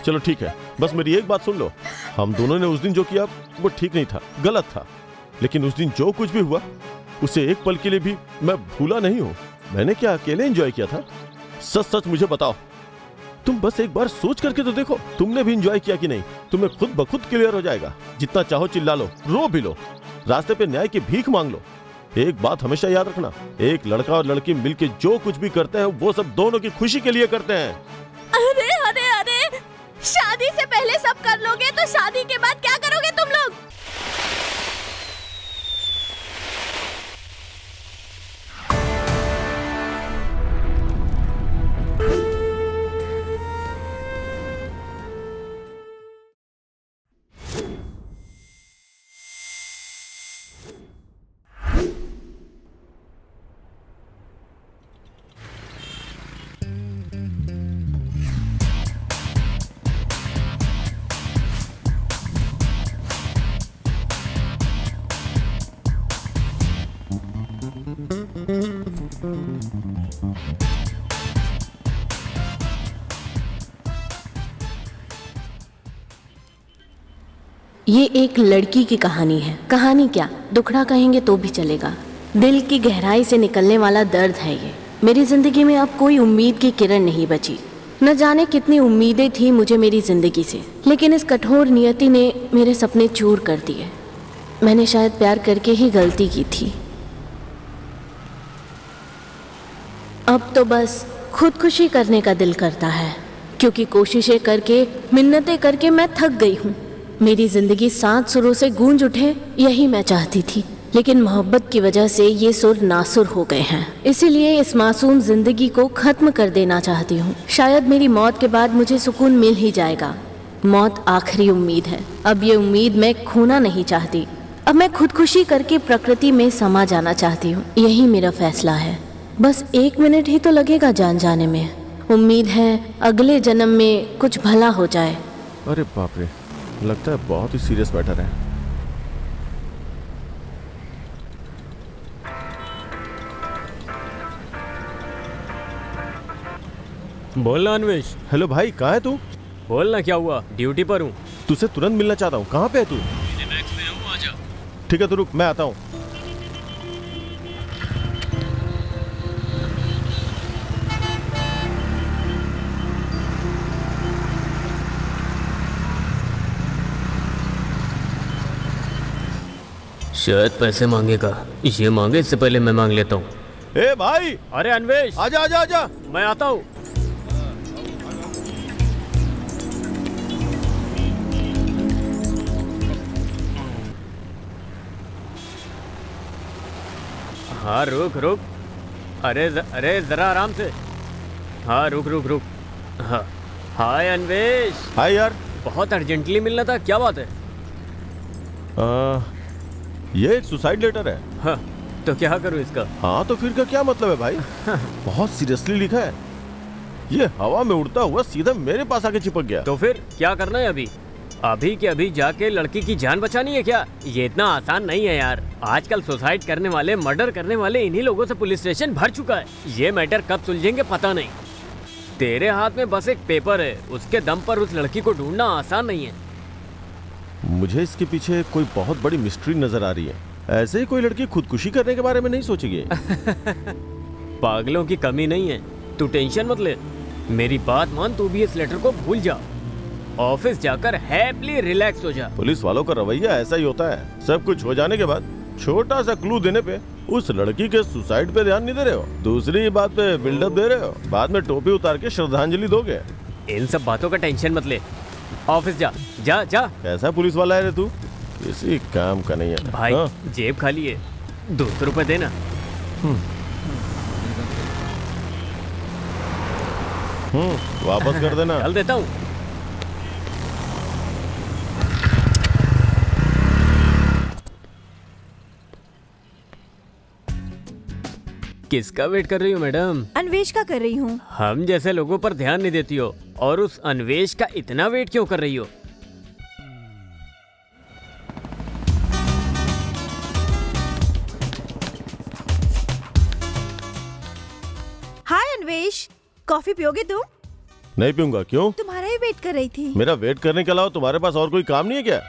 चलो ठीक है, बस मेरी एक बात सुन लो। हम दोनों ने उस दिन जो किया वो ठीक नहीं था, गलत था। लेकिन उस दिन जो कुछ भी हुआ उसे एक पल के लिए भी मैं भूला नहीं हूँ। मैंने क्या अकेले एंजॉय किया था? सच सच मुझे बताओ। तुम बस एक बार सोच करके तो देखो, तुमने भी एंजॉय किया कि नहीं? तुम्हें खुद ब खुद क्लियर हो जाएगा। जितना चाहो चिल्ला लो, रो भी लो, रास्ते पे न्याय की भीख मांग लो। एक बात हमेशा याद रखना, एक लड़का और लड़की मिलके जो कुछ भी करते हैं वो सब दोनों की खुशी के लिए करते हैं। अरे अरे अरे, शादी से पहले सब कर लोगे तो शादी के बाद क्या करोगे तुम लोग? ये एक लड़की की कहानी है। कहानी क्या, दुखड़ा कहेंगे तो भी चलेगा। दिल की गहराई से निकलने वाला दर्द है ये। मेरी जिंदगी में अब कोई उम्मीद की किरण नहीं बची। न जाने कितनी उम्मीदें थी मुझे मेरी जिंदगी से, लेकिन इस कठोर नियति ने मेरे सपने चूर कर दिए। मैंने शायद प्यार करके ही गलती की थी। अब तो बस खुदकुशी करने का दिल करता है, क्योंकि कोशिशें करके, मिन्नतें करके मैं थक गई हूँ। मेरी जिंदगी 7 सुरों से गूंज उठे, यही मैं चाहती थी। लेकिन मोहब्बत की वजह से ये सुर नासुर हो गए हैं। इसीलिए इस मासूम जिंदगी को खत्म कर देना चाहती हूँ। शायद मेरी मौत के बाद मुझे सुकून मिल ही जाएगा। मौत आखिरी उम्मीद है। अब ये उम्मीद मैं खोना नहीं चाहती। अब मैं खुदकुशी करके प्रकृति में समा जाना चाहती हूँ। यही मेरा फैसला है। बस 1 मिनट ही तो लगेगा जान जाने में। उम्मीद है अगले जन्म में कुछ भला हो जाए। अरे बाप रे, लगता है बहुत ही सीरियस मैटर है। बोलना अन्वेश। हेलो भाई, कहाँ है तू? बोलना, क्या हुआ? ड्यूटी पर हूँ। तुझसे तुरंत मिलना चाहता हूँ। कहाँ पे है तू? मिनीमैक्स में हूँ, आजा। ठीक है तो रुक, मैं आता हूँ। शायद पैसे मांगेगा। ये मांगे इससे पहले मैं मांग लेता हूँ। ए भाई! अरे अन्वेश, आजा आजा आजा। मैं आता हूँ। हाँ रुक रुक। अरे जरा आराम से। हाँ रुक रुक रुक। हाँ हाय अन्वेश। हाय यार। बहुत अर्जेंटली मिलना था, क्या बात है? ये एक सुसाइड लेटर है। हाँ, तो क्या करूँ इसका? हाँ तो फिर का क्या मतलब है भाई? बहुत सीरियसली लिखा है। ये हवा में उड़ता हुआ सीधा मेरे पास आके चिपक गया। तो फिर क्या करना है अभी? अभी के अभी जाके लड़की की जान बचानी है क्या? ये इतना आसान नहीं है यार। आजकल सुसाइड करने वाले, मर्डर करने वाले, इन्हीं लोगों से पुलिस स्टेशन भर चुका है। ये मैटर कब सुलझेंगे पता नहीं। तेरे हाथ में बस एक पेपर है, उसके दम पर उस लड़की को ढूंढना आसान नहीं है। मुझे इसके पीछे कोई बहुत बड़ी मिस्ट्री नजर आ रही है। ऐसे ही कोई लड़की खुदकुशी करने के बारे में नहीं सोचेगी। पागलों की कमी नहीं है, तू टेंशन मत ले। मेरी बात मान, तू भी इस लेटर को भूल जा। ऑफिस जाकर हैप्पीली रिलैक्स हो जा। पुलिस वालों का रवैया ऐसा ही होता है। सब कुछ हो जाने के बाद छोटा सा क्लू देने पे उस लड़की के सुसाइड पे ध्यान नहीं दे रहे हो, दूसरी बात पे बिल्डअप दे रहे हो, बाद में टोपी उतार के श्रद्धांजलि दोगे। इन सब बातों का टेंशन मत ले। ऑफिस जा जा जा। कैसा पुलिस वाला है रे तू? किसी काम का नहीं है भाई। हाँ? जेब खाली है, 200 रुपए देना। वापस कर देना। चल देता हूँ। किसका वेट कर रही हो मैडम? अन्वेष का कर रही हूँ। हम जैसे लोगों पर ध्यान नहीं देती हो, और उस अन्वेष का इतना वेट क्यों कर रही हो? हाय अन्वेष, कॉफी पियोगे तुम? नहीं पीऊंगा। क्यों? तुम्हारा ही वेट कर रही थी। मेरा वेट करने के अलावा तुम्हारे पास और कोई काम नहीं है क्या?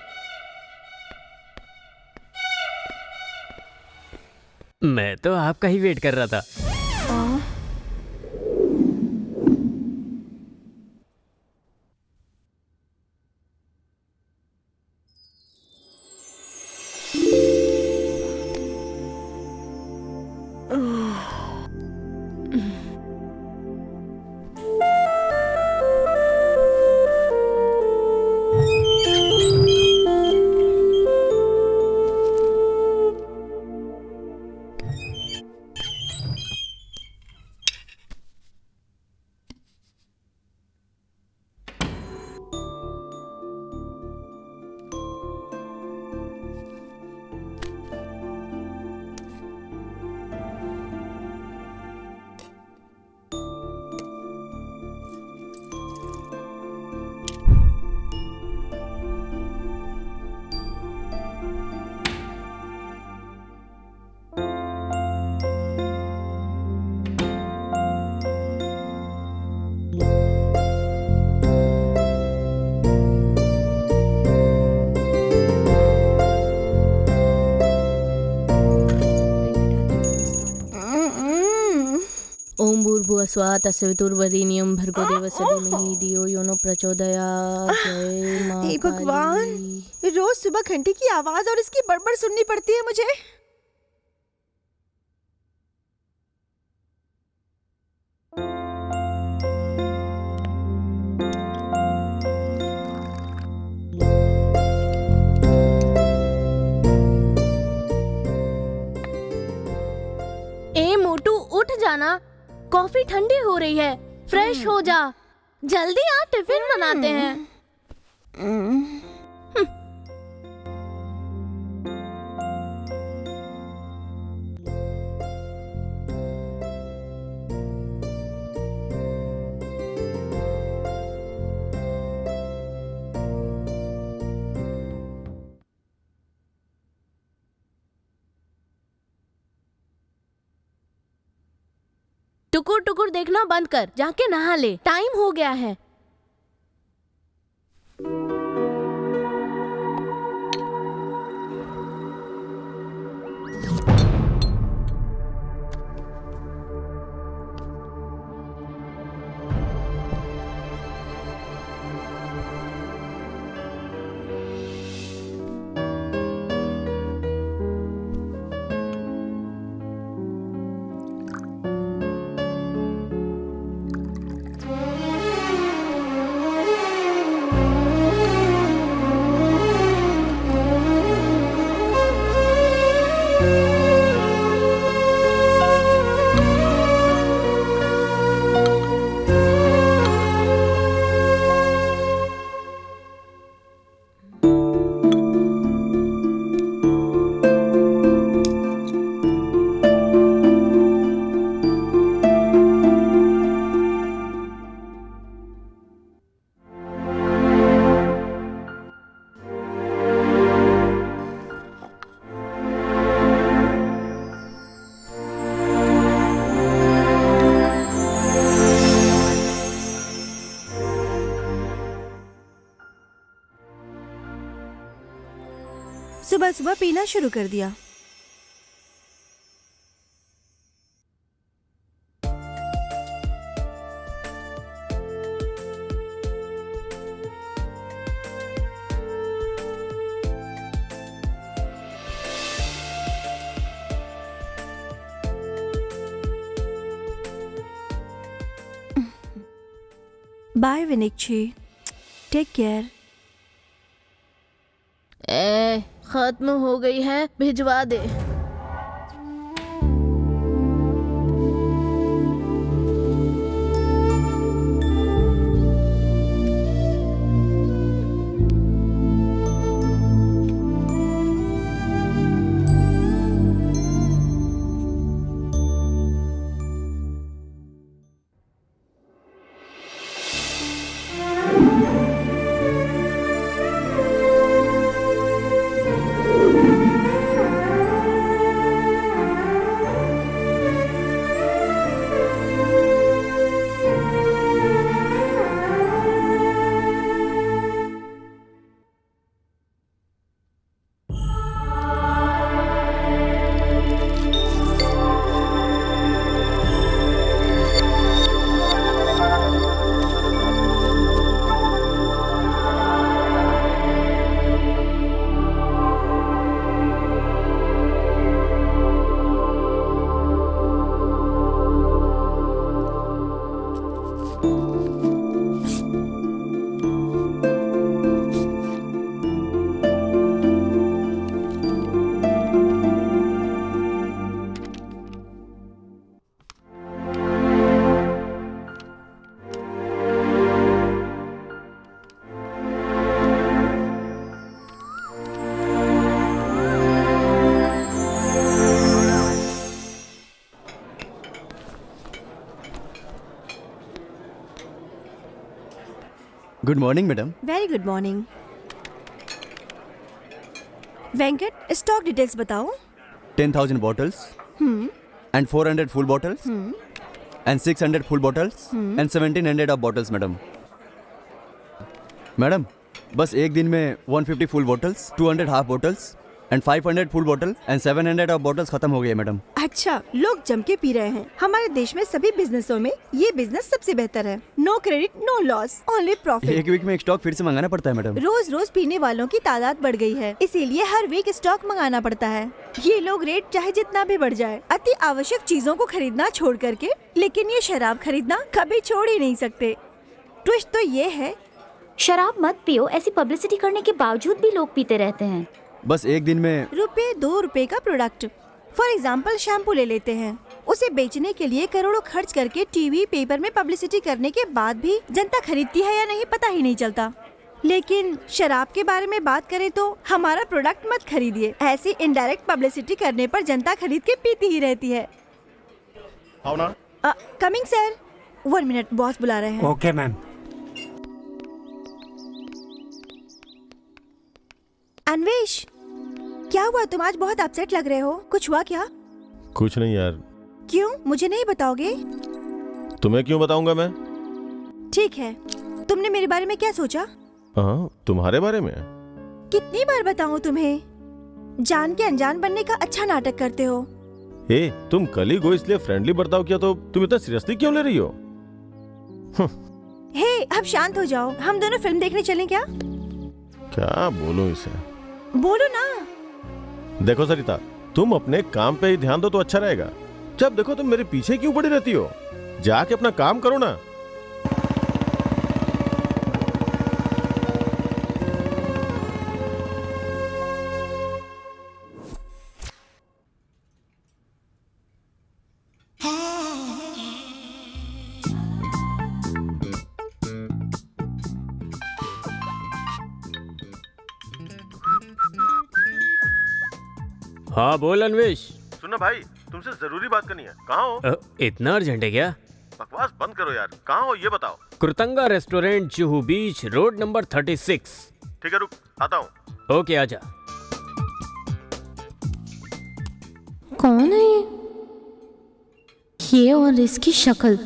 मैं तो आपका ही वेट कर रहा था। ओम भूर्भुवस्वः तस्वितुर्वरेण्यं भर्गो देवस्य धीमहि धियो यो न प्रचोदयात्। जय मां हे भगवान, काली। रोज सुबह घंटी की आवाज और इसकी बड़बड़ सुननी पड़ती है मुझे। ए मोटू उठ जाना, कॉफी ठंडी हो रही है, फ्रेश हो जा, जल्दी आ, टिफिन बनाते हैं। टुकुर टुकुर देखना बंद कर, जाके नहा ले, टाइम हो गया है। सुबह सुबह पीना शुरू कर दिया। Bye Vinikshi, take care. खत्म हो गई है, भिजवा दे। Good morning madam. Very good morning. Venkat, stock details बताओ। 10,000 bottles and 400 full bottles and 600 full bottles and 1700 of bottles madam. Madam बस एक दिन में 150 full bottles, 200 half bottles and 500 full बोतल एंड 700 ऑफ बोटल्स खत्म हो गई है मैडम। अच्छा, लोग जम के पी रहे हैं। हमारे देश में सभी बिजनेसों में ये बिजनेस सबसे बेहतर है। No credit, no loss, only profit. एक वीक में एक स्टॉक फिर से मंगाना पड़ता है मैडम। रोज रोज पीने वालों की तादाद बढ़ गई है, इसीलिए हर वीक स्टॉक मंगाना पड़ता है। ये लोग रेट चाहे जितना भी बढ़ जाए अति आवश्यक चीजों को खरीदना छोड़ करके, लेकिन ये शराब खरीदना कभी छोड़ ही नहीं सकते। ट्विस्ट तो ये है, शराब मत पियो, ऐसी पब्लिसिटी करने के बावजूद भी लोग पीते रहते हैं। बस एक दिन में ₹2 का प्रोडक्ट, फॉर एग्जाम्पल शैम्पू ले लेते हैं। उसे बेचने के लिए करोड़ों खर्च करके टीवी पेपर में पब्लिसिटी करने के बाद भी जनता खरीदती है या नहीं पता ही नहीं चलता। लेकिन शराब के बारे में बात करें तो हमारा प्रोडक्ट मत खरीदिए, ऐसी इनडायरेक्ट पब्लिसिटी करने पर जनता खरीद के पीती ही रहती है। कमिंग सर, 1 मिनट, बॉस बुला रहे हैं। Okay ma'am. अन्वेश, क्या हुआ? तुम आज बहुत अपसेट लग रहे हो, कुछ हुआ क्या? कुछ नहीं यार। क्यों, मुझे नहीं बताओगे? तुम्हें क्यों बताऊंगा मैं? ठीक है, तुमने मेरे बारे में क्या सोचा? हाँ, तुम्हारे बारे में? कितनी बार बताऊं तुम्हें? जान के अनजान बनने का अच्छा नाटक करते हो। ए, तुम कल ही गो इसलिए फ्रेंडली बर्ताव किया तो तुम इतना सीरियसली क्यों ले रही हो? हे, अब शांत हो जाओ। हम दोनों फिल्म देखने चलें क्या? क्या बोलूं इसे? बोलो ना। देखो सरिता, तुम अपने काम पे ही ध्यान दो तो अच्छा रहेगा। जब देखो तुम मेरे पीछे क्यों पड़ी रहती हो? जाके अपना काम करो ना। हाँ बोल अन्वेश। सुनो भाई, तुमसे जरूरी बात करनी है। कहाँ हो? इतना अर्जेंट है क्या? बकवास बंद करो यार। कहाँ हो ये बताओ। कृतंगा रेस्टोरेंट, जुहू बीच, रोड नंबर 36। ठीक है, रुक, आता हूँ। ओके, आजा। कौन है ये और इसकी शक्ल?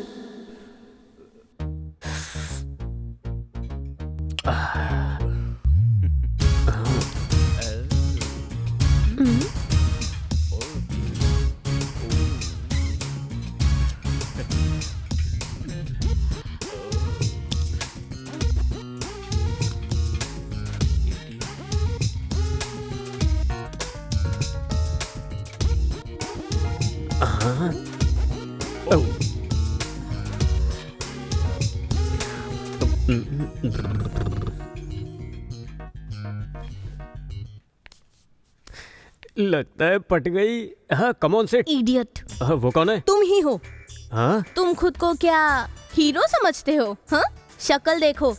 लगता है पट गई। हाँ, कम ऑन सेट। इडियट, वो कौन है? तुम ही हो। हाँ? तुम खुद को क्या हीरो समझते हो? हाँ, शक्ल देखो।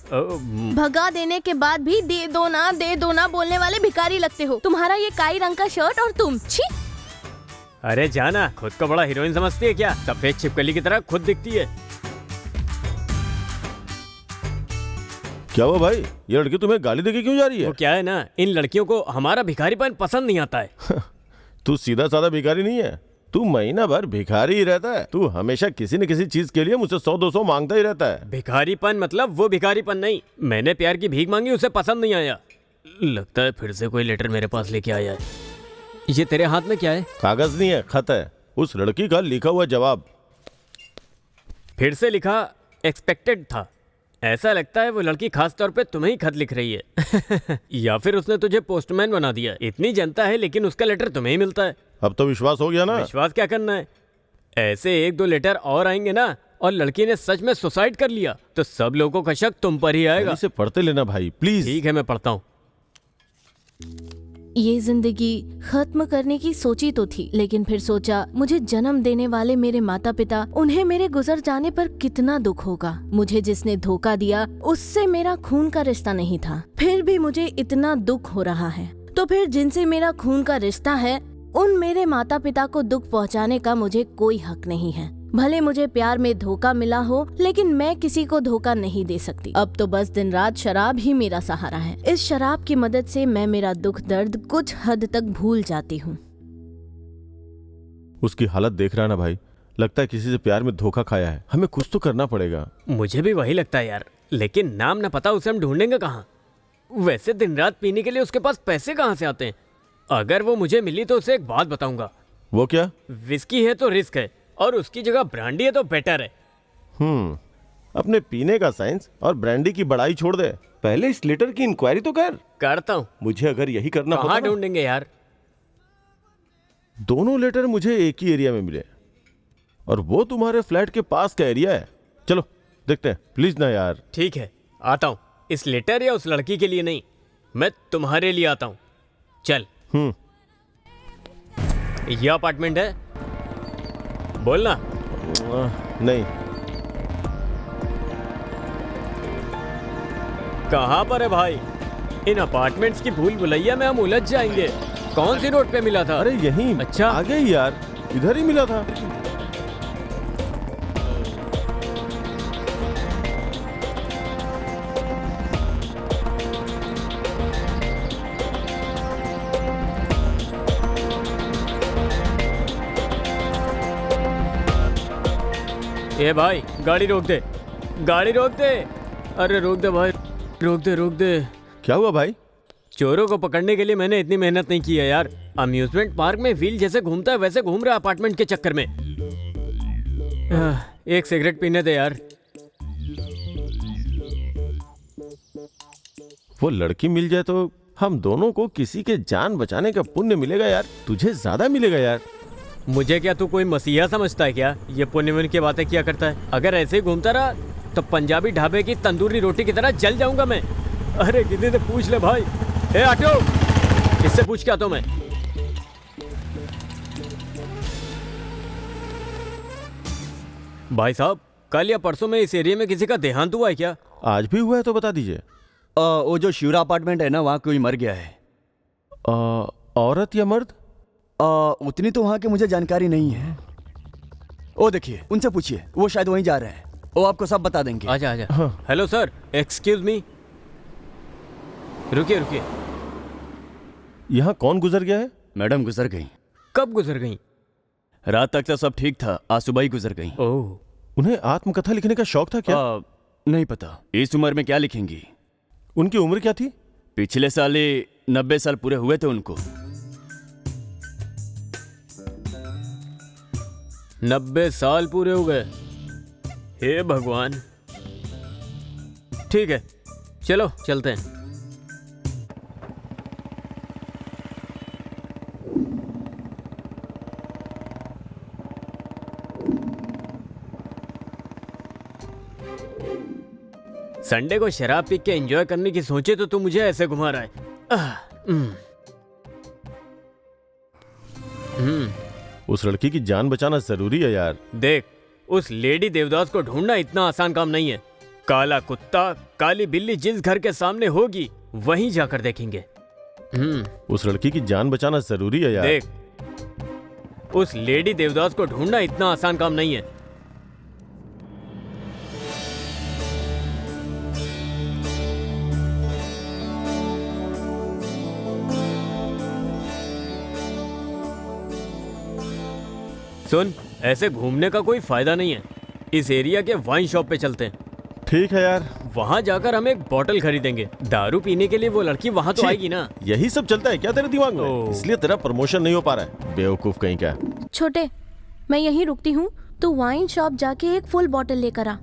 भगा देने के बाद भी दे दो ना बोलने वाले भिखारी लगते हो। तुम्हारा ये काई रंग का शर्ट और तुम, छी। अरे जाना, खुद को बड़ा हीरोइन समझती है क्या? सफेद छिपकली की तरह खुद दिखती है। क्या हुआ भाई? ये लड़की तुम्हें गाली देके क्यों जा रही है? वो क्या है ना, इन लड़कियों को हमारा भिखारीपन पसंद नहीं आता है। तू सीधा साधा भिखारी नहीं है, तू महीना भर भिखारी ही रहता है। तू हमेशा किसी न किसी चीज के लिए मुझसे 100-200 मांगता ही रहता है। भिखारीपन मतलब वो भिखारीपन नहीं। मैंने प्यार की भीख मांगी, उसे पसंद नहीं आया। लगता है फिर से कोई लेटर मेरे पास लेके आया है। ये तेरे हाथ में क्या है? कागज नहीं है, खत है। उस लड़की का लिखा हुआ जवाब। फिर से लिखा एक्सपेक्टेड था। ऐसा लगता है वो लड़की खास तौर पे तुम्हें ही खत लिख रही है। या फिर उसने तुझे पोस्टमैन बना दिया। इतनी जनता है लेकिन उसका लेटर तुम्हें ही मिलता है। अब तो विश्वास हो गया ना? विश्वास क्या करना है? ऐसे 1-2 लेटर और आएंगे ना और लड़की ने सच में सुसाइड कर लिया तो सब लोगों का शक तुम पर ही आएगा। इसे पढ़ते लेना भाई प्लीज। ठीक है, मैं पढ़ता हूँ। ये जिंदगी खत्म करने की सोची तो थी, लेकिन फिर सोचा मुझे जन्म देने वाले मेरे माता पिता, उन्हें मेरे गुजर जाने पर कितना दुख होगा। मुझे जिसने धोखा दिया उससे मेरा खून का रिश्ता नहीं था, फिर भी मुझे इतना दुख हो रहा है। तो फिर जिनसे मेरा खून का रिश्ता है उन मेरे माता पिता को दुख पहुंचाने का मुझे कोई हक नहीं है। भले मुझे प्यार में धोखा मिला हो, लेकिन मैं किसी को धोखा नहीं दे सकती। अब तो बस दिन रात शराब ही मेरा सहारा है। इस शराब की मदद से मैं मेरा दुख दर्द कुछ हद तक भूल जाती हूँ। उसकी हालत देख रहा ना भाई, लगता है किसी से प्यार में धोखा खाया है। हमें कुछ तो करना पड़ेगा। मुझे भी वही लगता है यार, लेकिन नाम न पता उसे हम ढूंढेंगे कहाँ। वैसे दिन रात पीने के लिए उसके पास पैसे कहाँ से आते हैं? अगर वो मुझे मिली तो उसे एक बात बताऊंगा। वो क्या? विस्की है तो रिस्क है, और उसकी जगह ब्रांडी है तो बेटर है। अपने पीने का साइंस और ब्रांडी की बड़ाई छोड़ दे, पहले इस लेटर की इंक्वायरी तो कर। करता हूँ। मुझे अगर यही करना कहाँ होता ना, ढूंढेंगे यार? दोनों लेटर मुझे एक ही एरिया में मिले और वो तुम्हारे फ्लैट के पास का एरिया है। चलो देखते हैं, प्लीज ना यार। ठीक है, आता हूँ। इस लेटर या उस लड़की के लिए नहीं, मैं तुम्हारे लिए आता हूँ। चल। ये अपार्टमेंट है? बोलना। नहीं। कहाँ पर है भाई? इन अपार्टमेंट्स की भूल भुलैया में हम उलझ जाएंगे। कौन सी रोड पे मिला था? अरे यहीं। अच्छा, आगे ही यार, इधर ही मिला था। ए भाई, गाड़ी रोक दे, गाड़ी रोक दे। अरे रोक दे भाई, रोक दे, रोक दे। क्या हुआ भाई? चोरों को पकड़ने के लिए मैंने इतनी मेहनत नहीं की है यार। अम्यूजमेंट पार्क में व्हील जैसे घूमता है वैसे घूम रहा है अपार्टमेंट के चक्कर में। एक सिगरेट पीने दे यार। वो लड़की मिल जाए तो हम दोनों को किसी के जान बचाने का पुण्य मिलेगा यार। तुझे ज्यादा मिलेगा यार। मुझे क्या तू कोई मसीहा समझता है क्या? ये पुण्य वुण्य की बातें क्या करता है? अगर ऐसे ही घूमता रहा तो पंजाबी ढाबे की तंदूरी रोटी की तरह जल जाऊंगा मैं। अरे किसी से पूछ ले भाई। ए ऑटो, इससे पूछ क्या तो मैं। भाई साहब, कल या परसों में इस एरिया में किसी का देहांत हुआ है क्या? आज भी हुआ है तो बता दीजिए। वो जो शिवरा अपार्टमेंट है ना, वहाँ कोई मर गया है। औरत या मर्द? उतनी तो वहाँ की मुझे जानकारी नहीं है। ओ देखिए, उनसे पूछिए, वो शायद वहीं जा रहे हैं। वो आपको सब बता देंगे। आजा आजा। Hello sir, excuse me. रुकिए रुकिए। यहाँ कौन गुजर गया है? मैडम गुजर गई। कब गुजर गई? रात तक तो सब ठीक था, आज सुबह ही गुजर गई। ओह, उन्हें आत्मकथा लिखने का शौक था क्या? नहीं पता, इस उम्र में क्या लिखेंगी। उनकी उम्र क्या थी? पिछले साल ही 90 साल पूरे हुए थे उनको। 90 साल पूरे हो गए? हे भगवान। ठीक है, चलो चलते हैं। संडे को शराब पी के एंजॉय करने की सोचे तो तू मुझे ऐसे घुमा रहा है। उस लड़की की जान बचाना जरूरी है यार। देख, उस लेडी देवदास को ढूंढना इतना आसान काम नहीं है। काला कुत्ता, काली बिल्ली जिस घर के सामने होगी वहीं जाकर देखेंगे। उस लड़की की जान बचाना जरूरी है यार। देख, उस लेडी देवदास को ढूंढना इतना आसान काम नहीं है। सुन, ऐसे घूमने का कोई फायदा नहीं है। इस एरिया के वाइन शॉप पे चलते हैं। ठीक है यार। वहाँ जाकर हम एक बॉटल खरीदेंगे। दारू पीने के लिए वो लड़की वहाँ तो आएगी ना। यही सब चलता है क्या तेरे दिमाग में? इसलिए तेरा प्रमोशन नहीं हो पा रहा है, बेवकूफ कहीं का। छोटे, मैं यहीं रुकती हूँ, तो वाइन शॉप जाके एक फुल बॉटल लेकर आ।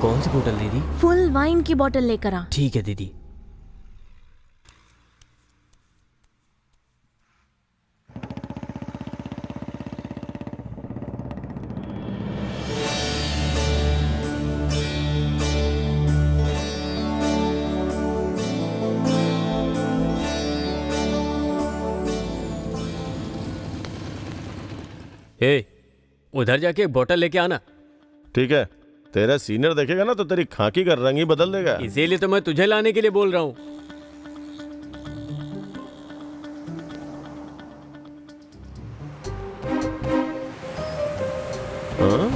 कौन सी बोतल दीदी? फुल वाइन की बॉटल लेकर आ। ठीक है दीदी। ए, उधर जाके एक बोतल लेके आना। ठीक है, तेरा सीनियर देखेगा ना तो तेरी खाकी का रंग ही बदल देगा। इसीलिए तो मैं तुझे लाने के लिए बोल रहा हूँ। हाँ?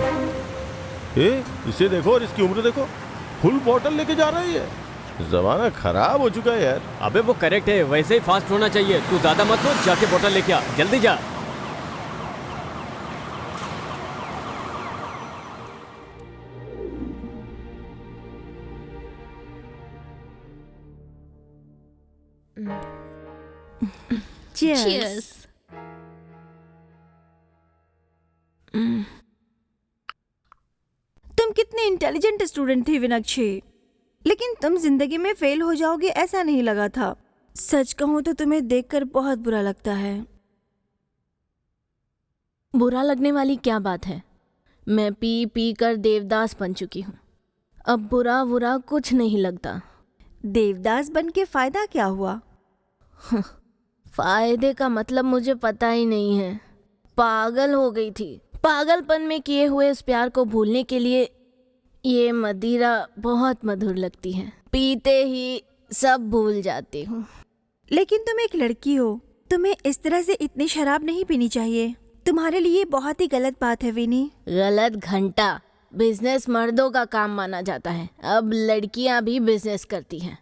इसे देखो और इसकी उम्र देखो, फुल बॉटल लेके जा रही है। जमाना खराब हो चुका है यार। अबे वो करेक्ट है, वैसे ही फास्ट होना चाहिए। तू ज्यादा मत सोच, जाके बोतल लेके आ, जल्दी जा। Cheers. तुम कितने इंटेलिजेंट स्टूडेंट थे विनक्षी, लेकिन तुम जिंदगी में फेल हो जाओगे ऐसा नहीं लगा था। सच कहूँ तो तुम्हें देखकर बहुत बुरा लगता है। बुरा लगने वाली क्या बात है? मैं पी पी कर देवदास बन चुकी हूँ। अब बुरा बुरा कुछ नहीं लगता। देवदास बन के फायदा क्या हुआ? फायदे का मतलब मुझे पता ही नहीं है। पागल हो गई थी। पागलपन में किए हुए उस प्यार को भूलने के लिए ये मदिरा बहुत मधुर लगती है। पीते ही सब भूल जाती हूँ। लेकिन तुम एक लड़की हो, तुम्हें इस तरह से इतनी शराब नहीं पीनी चाहिए। तुम्हारे लिए बहुत ही गलत बात है विनी। गलत घंटा। बिजनेस मर्दों का काम माना जाता है। अब लड़कियां भी बिजनेस करती हैं।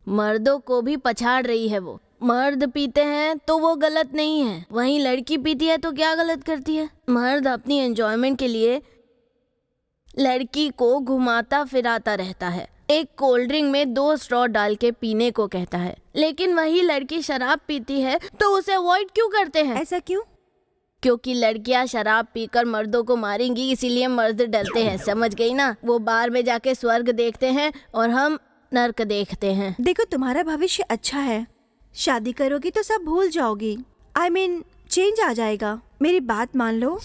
मर्दों को भी पछाड़ रही है वो। मर्द पीते हैं तो वो गलत नहीं है, वहीं लड़की पीती है तो क्या गलत करती है? मर्द अपनी एंजॉयमेंट के लिए लड़की को घुमाता फिराता रहता है, एक कोल्ड ड्रिंक में 2 स्ट्रॉ डाल के पीने को कहता है। लेकिन वही लड़की शराब पीती है तो उसे अवॉइड क्यों करते हैं? ऐसा क्यों? क्योंकि लड़कियां शराब पीकर मर्दों को मारेंगी, इसीलिए मर्द डरते हैं। समझ गई ना? वो बार में जाके स्वर्ग देखते हैं और हम नर्क देखते हैं। देखो, तुम्हारा भविष्य अच्छा है। शादी करोगी तो सब भूल जाओगी। I mean, चेंज आ जाएगा। मेरी बात मान लो।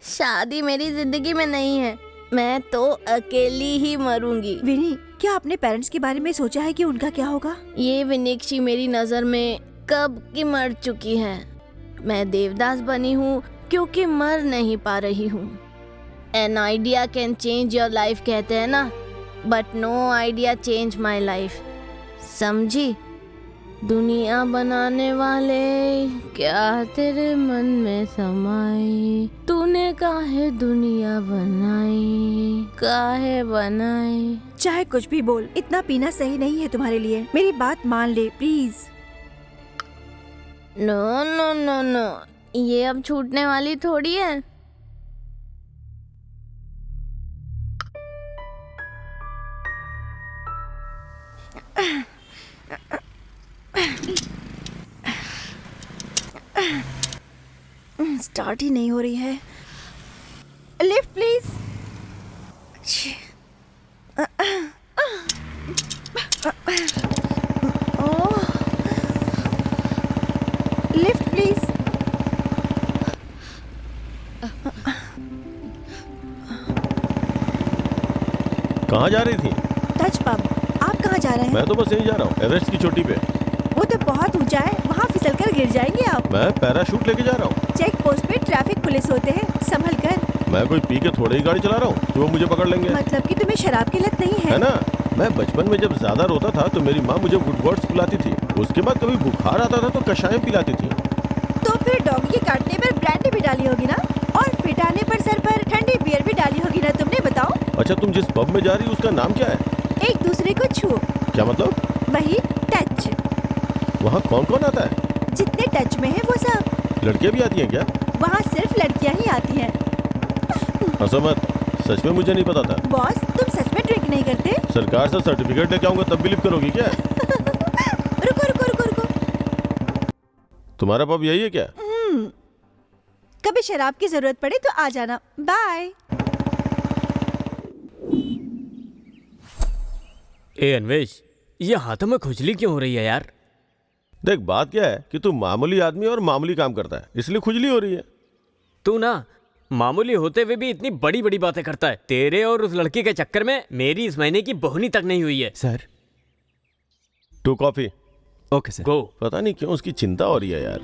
शादी मेरी जिंदगी में नहीं है। मैं तो अकेली ही मरूंगी। विनी, क्या आपने पेरेंट्स के बारे में सोचा है कि उनका क्या होगा? ये विनिक्षी मेरी नजर में कब की मर चुकी है। मैं देवदास बनी हूँ क्योंकि मर नहीं पा रही हूँ। An idea can change your life कहते हैं ना, but no idea change my life। समझी? दुनिया बनाने वाले, क्या तेरे मन में समाई? तूने काहे दुनिया बनाई, काहे बनाई? चाहे कुछ भी बोल, इतना पीना सही नहीं है तुम्हारे लिए। मेरी बात मान ले please. No no no no, ये अब छूटने वाली थोड़ी है। स्टार्ट ही नहीं हो रही है। Lift please. Lift please. कहाँ जा रही थी? Touch pub. आप कहाँ जा रहे हैं? मैं तो बस यहीं जा रहा हूँ, एवरेस्ट की चोटी पे। वो तो बहुत ऊंचा है, वहाँ फिसल कर गिर जाएंगे आप। मैं पैराशूट लेके जा रहा हूँ। चेक पोस्ट पे ट्रैफिक पुलिस होते हैं, संभल कर। मैं कोई पी के थोड़ी ही गाड़ी चला रहा हूँ तो वो मुझे पकड़ लेंगे? मतलब कि तुम्हें शराब की लत नहीं है? है ना? मैं बचपन में जब ज्यादा रोता था तो मेरी माँ मुझे वुडवर्ड्स पिलाती थी। उसके बाद कभी बुखार आता था तो कषाय पिलाती थी। तो फिर डॉगी के काटने पर ब्रांडी भी डाली होगी ना, और फिट आने पर सर पर ठंडी बियर भी डाली होगी ना तुमने, बताओ। अच्छा, तुम जिस पब में जा रही हो उसका नाम क्या है? एक दूसरे को छू। क्या मतलब? वही टच। वहाँ कौन कौन आता है? जितने टच में है वो सब। लड़कियाँ भी आती हैं क्या? वहाँ सिर्फ लड़कियाँ ही आती हैं। हंसो मत, सच में मुझे नहीं पता था। बॉस, तुम सच में ड्रिंक नहीं करते? सरकार से सर्टिफिकेट लेके आऊंगा तब भी लिफ्ट करोगी क्या? रुको रुको रुको रुको। तुम्हारा पब यही है क्या? कभी शराब की जरूरत पड़े तो आ जाना। बाय। ए अन्वेश, ये हाथों में खुजली क्यों हो रही है यार? देख, बात क्या है कि तू मामूली आदमी और मामूली काम करता है, इसलिए खुजली हो रही है। तू ना मामूली होते हुए भी इतनी बड़ी बड़ी बातें करता है। तेरे और उस लड़की के चक्कर में मेरी इस महीने की बोहनी तक नहीं हुई है। Sir. 2 coffee. Okay sir. Go. पता नहीं क्यों उसकी चिंता हो रही है यार।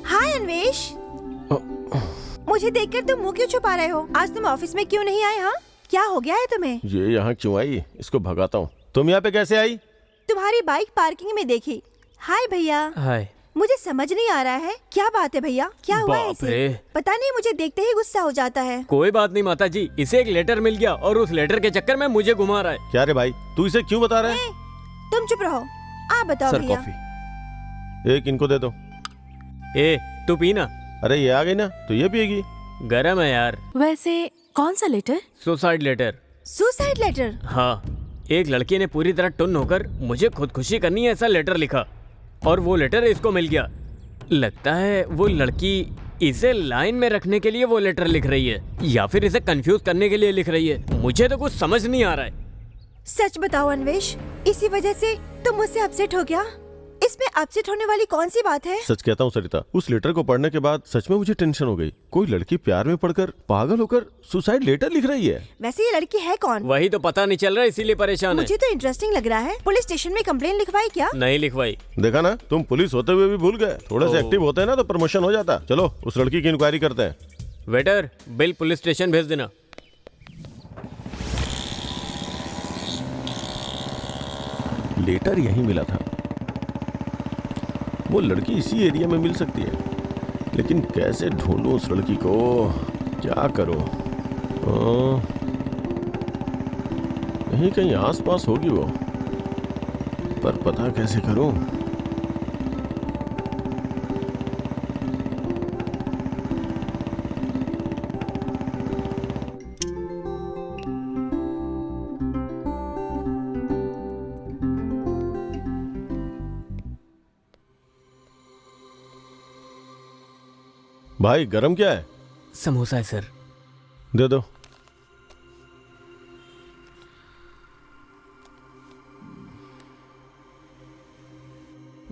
हाय अन्वेश, मुझे देखकर तुम मुंह क्यों छुपा रहे हो? आज तुम ऑफिस में क्यों नहीं आए? हाँ, क्या हो गया है तुम्हें? ये यहाँ क्यों आई? इसको भगाता हूँ। तुम यहाँ पे कैसे आई? तुम्हारी बाइक पार्किंग में देखी। हाय भैया। हाय। मुझे समझ नहीं आ रहा है, क्या बात है भैया, क्या हुआ है बाप इसे? रे। पता नहीं, मुझे देखते ही गुस्सा हो जाता है। कोई बात नहीं माता जी, इसे एक लेटर मिल गया और उस लेटर के चक्कर में मुझे घुमा रहा है। क्या रे भाई, तू इसे क्यों बता रहा है? तुम चुप रहो, आप बताओ सर भैया। कॉफी। एक इनको दे दो। ए तू पीना। अरे ये आ गई ना, तो ये पिएगी। गरम है यार। वैसे कौन सा letter? Suicide letter. Suicide letter? हाँ, एक लड़की ने पूरी तरह टुन्न होकर मुझे खुदकुशी करनी है ऐसा लेटर लिखा और वो लेटर इसको मिल गया। लगता है वो लड़की इसे लाइन में रखने के लिए वो लेटर लिख रही है या फिर इसे कंफ्यूज करने के लिए लिख रही है। मुझे तो कुछ समझ नहीं आ रहा है। सच बताओ अन्वेश, इसी वजह से तुम मुझसे अपसेट हो गया? इसमें अपसेट होने वाली कौन सी बात है? सच कहता हूँ सरिता, उस लेटर को पढ़ने के बाद सच में मुझे टेंशन हो गई। कोई लड़की प्यार में पड़कर पागल होकर सुसाइड लेटर लिख रही है। वैसे ये लड़की है कौन? वही तो पता नहीं चल रहा, इसीलिए परेशान है। मुझे तो इंटरेस्टिंग लग रहा है। पुलिस स्टेशन में कंप्लेन लिखवाई क्या? नहीं लिखवाई। देखा ना, तुम पुलिस होते हुए भी भूल गए। थोड़े से ओह। एक्टिव होते हैं ना तो प्रमोशन हो जाता। चलो उस लड़की की इंक्वायरी करते हैं। वेटर, बिल पुलिस स्टेशन भेज देना। लेटर यहीं मिला था। वो लड़की इसी एरिया में मिल सकती है, लेकिन कैसे ढूंढूं उस लड़की को? क्या करूं? यहीं कहीं आसपास होगी वो, पर पता कैसे करूं? भाई गरम क्या है? समोसा है सर। दे दो।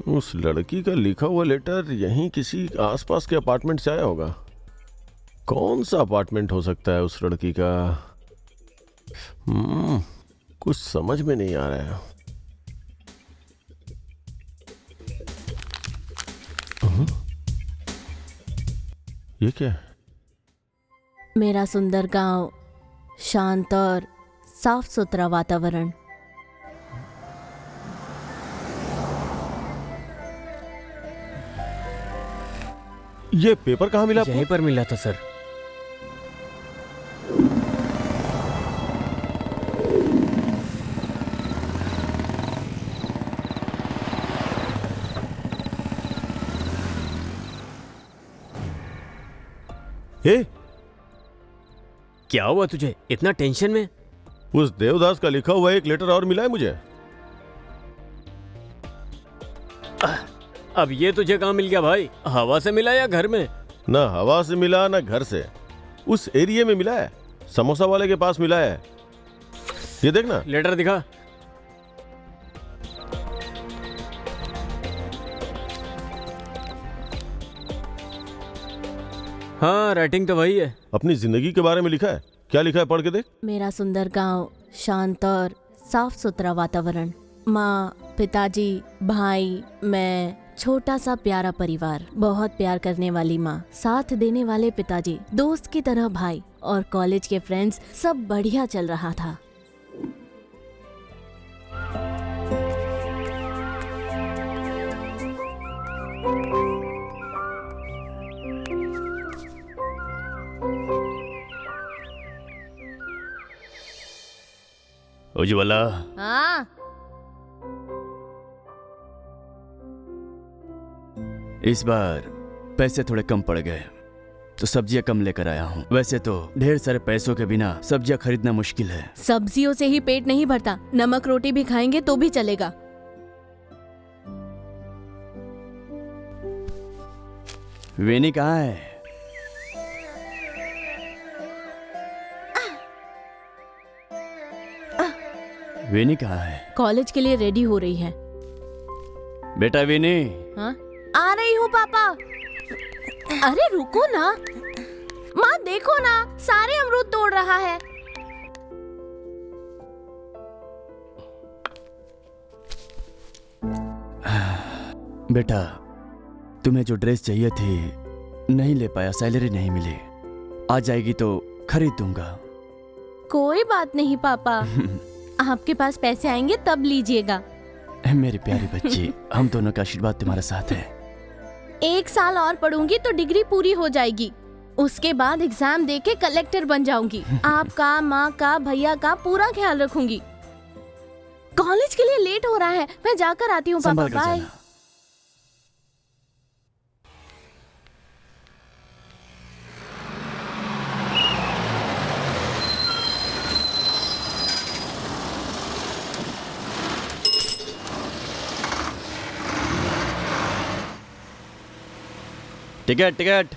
उस लड़की का लिखा हुआ लेटर यहीं किसी आसपास के अपार्टमेंट से आया होगा। कौन सा अपार्टमेंट हो सकता है उस लड़की का? कुछ समझ में नहीं आ रहा है। ये क्या है? मेरा सुंदर गांव, शांत और साफ सुथरा वातावरण। ये पेपर कहाँ मिला आपको? यहीं पर मिला था सर। हे, क्या हुआ तुझे इतना टेंशन में? उस देवदास का लिखा हुआ एक लेटर और मिला है मुझे। अब ये तुझे कहाँ मिल गया भाई? हवा से मिला या घर में? ना हवा से मिला ना घर से, उस एरिया में मिला है। समोसा वाले के पास मिला है। ये देखना। लेटर दिखा। हाँ, राइटिंग तो वही है। अपनी जिंदगी के बारे में लिखा है। क्या लिखा है, पढ़ के देख। मेरा सुंदर गांव, शांत और साफ सुथरा वातावरण, माँ, पिताजी, भाई, मैं, छोटा सा प्यारा परिवार, बहुत प्यार करने वाली माँ, साथ देने वाले पिताजी, दोस्त की तरह भाई और कॉलेज के फ्रेंड्स, सब बढ़िया चल रहा था। उज्ज्वला, हाँ, इस बार पैसे थोड़े कम पड़ गए तो सब्जियां कम लेकर आया हूँ। वैसे तो ढेर सारे पैसों के बिना सब्जियां खरीदना मुश्किल है। सब्जियों से ही पेट नहीं भरता, नमक रोटी भी खाएंगे तो भी चलेगा। वेनी कहाँ है? वेनी कहाँ है? कॉलेज के लिए रेडी हो रही है। बेटा वेनी। हाँ, आ रही हूँ पापा। अरे रुको ना, माँ देखो ना, सारे अमरूद तोड़ रहा है। बेटा, तुम्हें जो ड्रेस चाहिए थी नहीं ले पाया, सैलरी नहीं मिली। आ जाएगी तो खरीद दूंगा। कोई बात नहीं पापा, आपके पास पैसे आएंगे तब लीजिएगा। मेरी प्यारी बच्ची, हम दोनों का आशीर्वाद तुम्हारे साथ है। 1 साल और पढ़ूंगी तो डिग्री पूरी हो जाएगी। उसके बाद एग्जाम देके कलेक्टर बन जाऊंगी। आपका, माँ का, भैया का पूरा ख्याल रखूंगी। कॉलेज के लिए लेट हो रहा है, मैं जाकर आती हूँ पापा। संभाल कर बाय। जाना। Ticket ticket.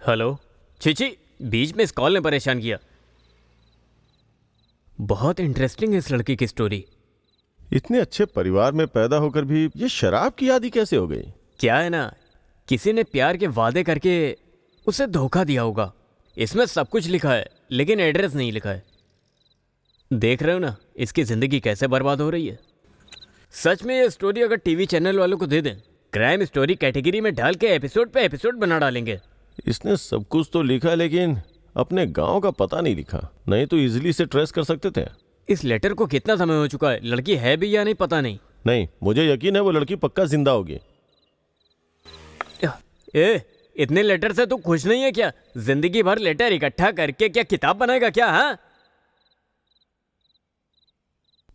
हेलो। चीची, बीच में इस कॉल ने परेशान किया। बहुत इंटरेस्टिंग है इस लड़की की स्टोरी। इतने अच्छे परिवार में पैदा होकर भी ये शराब की आदी कैसे हो गई? क्या है ना, किसी ने प्यार के वादे करके उसे धोखा दिया होगा। इसमें सब कुछ लिखा है लेकिन एड्रेस नहीं लिखा है। देख रहे हो ना इसकी जिंदगी कैसे बर्बाद हो रही है। सच में ये स्टोरी अगर टीवी चैनल वालों को दे दें, क्राइम स्टोरी कैटेगरी में डाल के एपिसोड पे एपिसोड बना डालेंगे। इसने सब कुछ तो लिखा लेकिन अपने गांव का पता नहीं लिखा, नहीं तो इजीली इसे ट्रेस कर सकते थे। इस लेटर को कितना समय हो चुका है, लड़की है भी या नहीं पता नहीं। नहीं, मुझे यकीन है वो लड़की पक्का जिंदा होगी। ए, इतने लेटर से तू खुश नहीं है क्या? जिंदगी भर लेटर इकट्ठा करके क्या किताब बनाएगा क्या? हाँ,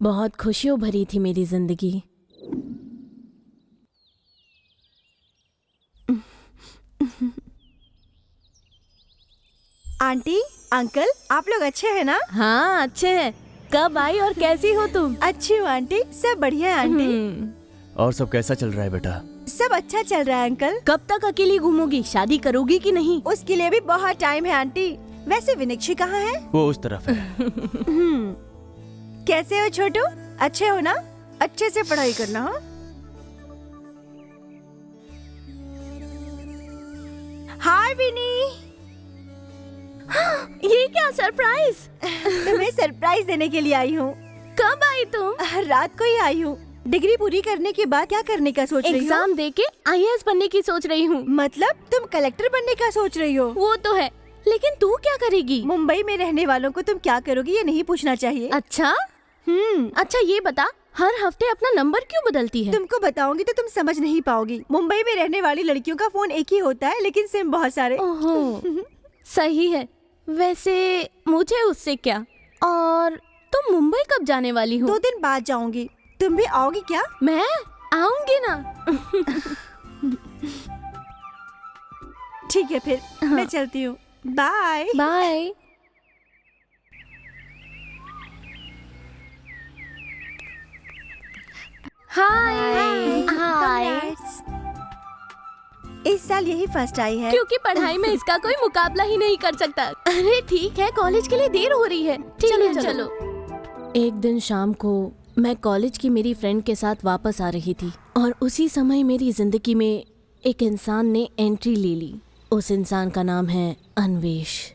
बहुत खुशियों भरी थी मेरी जिंदगी। आंटी, अंकल, आप लोग अच्छे हैं ना? हाँ अच्छे हैं। कब आई और कैसी हो तुम? अच्छी हूँ आंटी, सब बढ़िया है आंटी। और सब कैसा चल रहा है बेटा? सब अच्छा चल रहा है अंकल। कब तक अकेली घूमोगी? शादी करोगी कि नहीं? उसके लिए भी बहुत टाइम है आंटी। वैसे विनिक्षी कहाँ है? वो उस तरफ है। कैसे हो छोटू? अच्छे हो ना? अच्छे से पढ़ाई करना। हाँ? हाय विनी। ये क्या सरप्राइज? तुम्हें सरप्राइज देने के लिए आई हूँ। कब आई तुम? रात को ही आई हूँ। डिग्री पूरी करने के बाद क्या करने का सोच रही हो? एग्जाम देके IAS बनने की सोच रही हूँ। मतलब तुम कलेक्टर बनने का सोच रही हो? वो तो है, लेकिन तू क्या करेगी? मुंबई में रहने वालों को तुम क्या करोगी ये नहीं पूछना चाहिए। अच्छा अच्छा ये बता, हर हफ्ते अपना नंबर क्यों बदलती है? तुमको बताऊंगी तो तुम समझ नहीं पाओगी। मुंबई में रहने वाली लड़कियों का फोन एक ही होता है लेकिन सिम बहुत सारे। ओहो, सही है। वैसे मुझे उससे क्या? और तुम मुंबई कब जाने वाली हो? 2 दिन बाद जाऊंगी। तुम भी आओगी क्या? मैं आऊंगी ना। ठीक है फिर मैं चलती हूँ। Bye bye. Hi hi. इस साल यही फर्स्ट आई है। क्योंकि पढ़ाई में इसका कोई मुकाबला ही नहीं कर सकता। अरे ठीक है, कॉलेज के लिए देर हो रही है। चलो। एक दिन शाम को मैं कॉलेज की मेरी फ्रेंड के साथ वापस आ रही थी और उसी समय मेरी जिंदगी में एक इंसान ने एंट्री ले ली। उस इंसान का नाम है अन्वेष।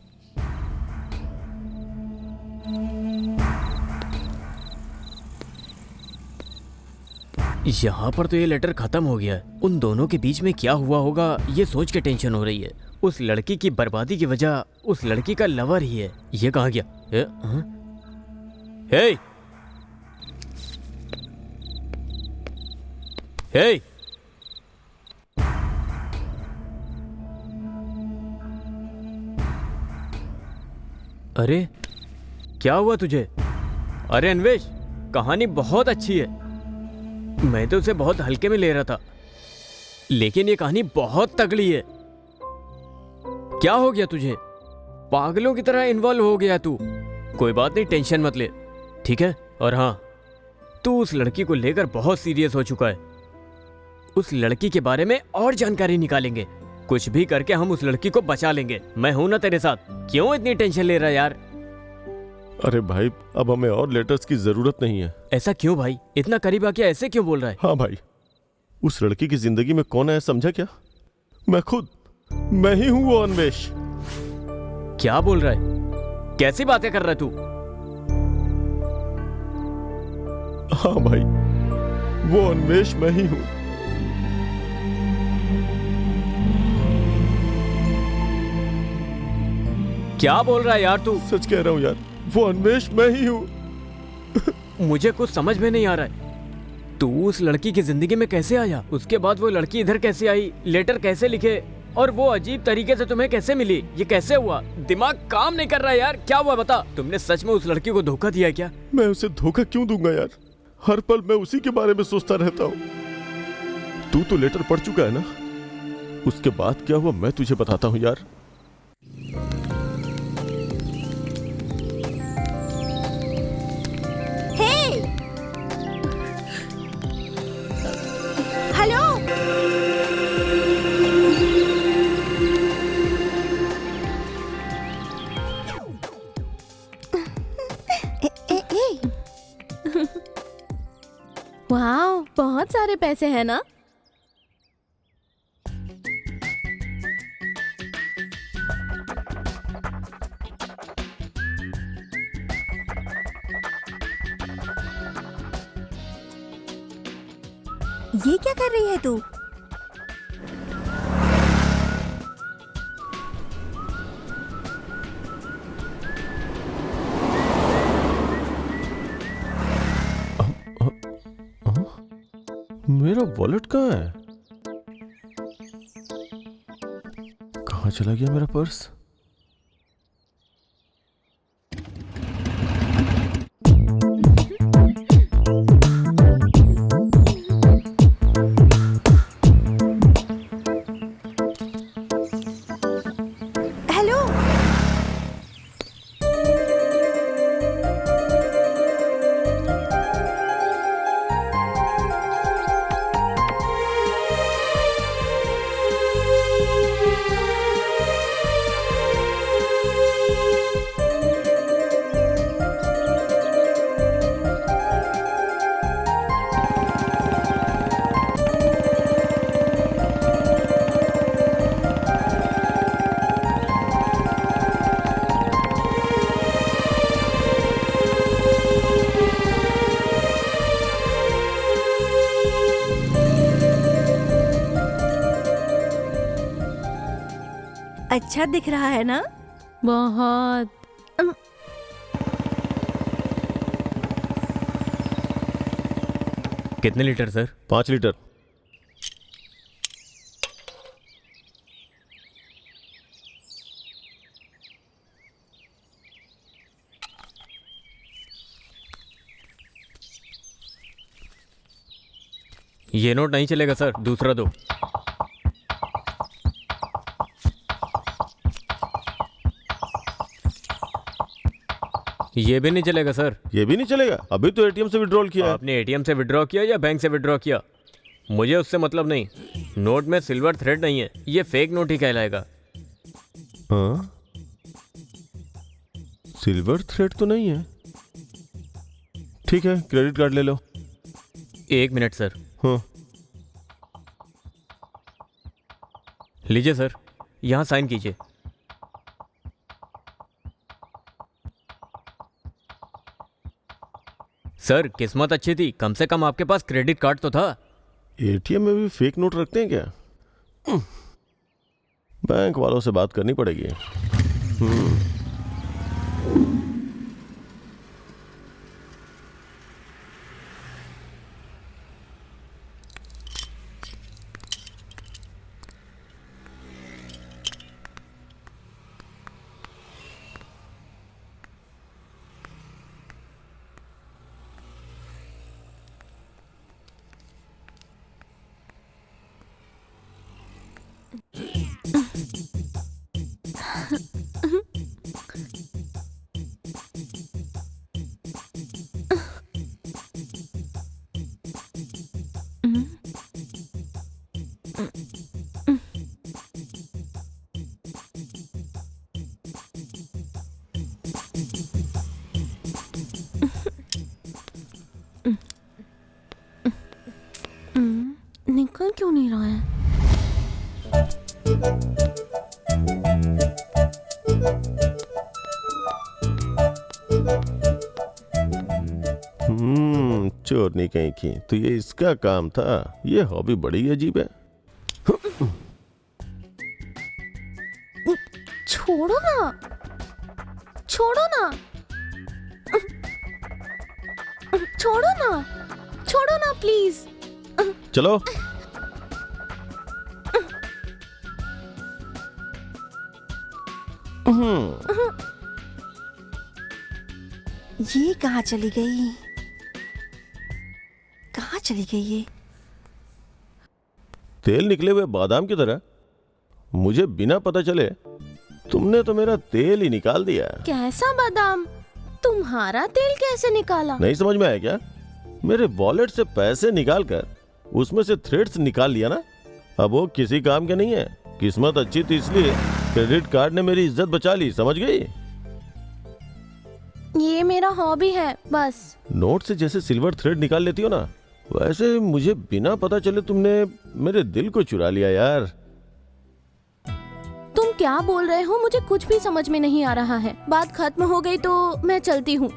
यहाँ पर तो ये लेटर खत्म हो गया है। उन दोनों के बीच में क्या हुआ होगा ये सोच के टेंशन हो रही है। उस लड़की की बर्बादी की वजह उस लड़की का लवर ही है। ये कहाँ गया? हे हे, अरे क्या हुआ तुझे? अरे अन्वेष, कहानी बहुत अच्छी है। मैं तो उसे बहुत हल्के में ले रहा था, लेकिन ये कहानी बहुत तगड़ी है। क्या हो गया तुझे? पागलों की तरह इन्वॉल्व हो गया तू। कोई बात नहीं, टेंशन मत ले, ठीक है? और हाँ, तू उस लड़की को लेकर बहुत सीरियस हो चुका है। उस लड़की के बारे में और जानकारी निकालेंगे। कुछ भी करके हम उस लड़की को बचा लेंगे। मैं हूं ना तेरे साथ। क्यों इतनी टेंशन ले रहा है यार? अरे भाई, अब हमें और लेटर्स की जरूरत नहीं है। ऐसा क्यों भाई? इतना करीब आके ऐसे क्यों बोल रहा है? हाँ भाई, उस लड़की की जिंदगी में कौन है समझा क्या? मैं ही हूँ वो अन्वेष। क्या बोल रहा है? कैसी बातें कर रहा है तू? हाँ भाई, वो अन्वेष मैं ही हूं। क्या बोल रहा है यार तू? सच कह रहा हूं यार, वो अन्वेष मैं ही हूं। मुझे कुछ समझ में नहीं आ रहा है। तू उस लड़की की जिंदगी में कैसे आया? उसके बाद वो लड़की इधर कैसे आई? लेटर कैसे लिखे? और वो अजीब तरीके से तुम्हें कैसे मिली? ये कैसे हुआ? दिमाग काम नहीं कर रहा है यार। क्या हुआ बता? तुमने सच में उस लड़की को धोखा दिया क्या? मैं उसे धोखा क्यों दूंगा यार? हर पल मैं उसी के बारे में सोचता रहता हूं। तू तो लेटर पढ़ चुका है ना? उसके बाद क्या हुआ मैं तुझे बताता हूं यार। हेलो, वाह, बहुत सारे पैसे हैं ना? ये क्या कर रही है तू? मेरा वॉलेट कहाँ है? कहाँ चला गया मेरा पर्स? हेलो, अच्छा दिख रहा है ना? बहुत। कितने लीटर सर? 5 लीटर। ये नोट नहीं चलेगा सर, दूसरा दो। ये भी नहीं चलेगा सर। ये भी नहीं चलेगा? अभी तो एटीएम से विड्रॉल किया है। आपने एटीएम से विड्रॉ किया या बैंक से विड्रॉ किया, मुझे उससे मतलब नहीं। नोट में सिल्वर थ्रेड नहीं है, ये फेक नोट ही कहलाएगा। हाँ, सिल्वर थ्रेड तो नहीं है। ठीक है, क्रेडिट कार्ड ले लो। 1 मिनट सर। हाँ, लीजिए सर, यहाँ साइन कीजिए। सर किस्मत अच्छी थी, कम से कम आपके पास क्रेडिट कार्ड तो था। एटीएम में भी फेक नोट रखते हैं क्या? बैंक वालों से बात करनी पड़ेगी। निकल क्यों नहीं रहा है? चोरनी कहीं की, तो ये इसका काम था। ये हॉबी बड़ी अजीब है। छोड़ो ना, छोड़ो ना, छोड़ो ना, छोड़ो ना प्लीज। चलो। ये कहाँ चली गई? कहाँ चली गई ये? तेल निकले हुए बादाम की तरह मुझे बिना पता चले तुमने तो मेरा तेल ही निकाल दिया। कैसा बादाम? तुम्हारा तेल कैसे निकाला? नहीं समझ में आया क्या? मेरे वॉलेट से पैसे निकाल कर उसमें से थ्रेड्स निकाल लिया ना। अब वो किसी काम के नहीं है। किस्मत अच्छी थी इसलिए क्रेडिट कार्ड ने मेरी इज्जत बचा ली, समझ गई? ये मेरा हॉबी है बस। नोट से जैसे सिल्वर थ्रेड निकाल लेती हो ना, वैसे मुझे बिना पता चले तुमने मेरे दिल को चुरा लिया यार। तुम क्या बोल रहे हो? मुझे कुछ भी समझ में नहीं आ रहा है। बात खत्म हो गई तो मैं चलती हूँ।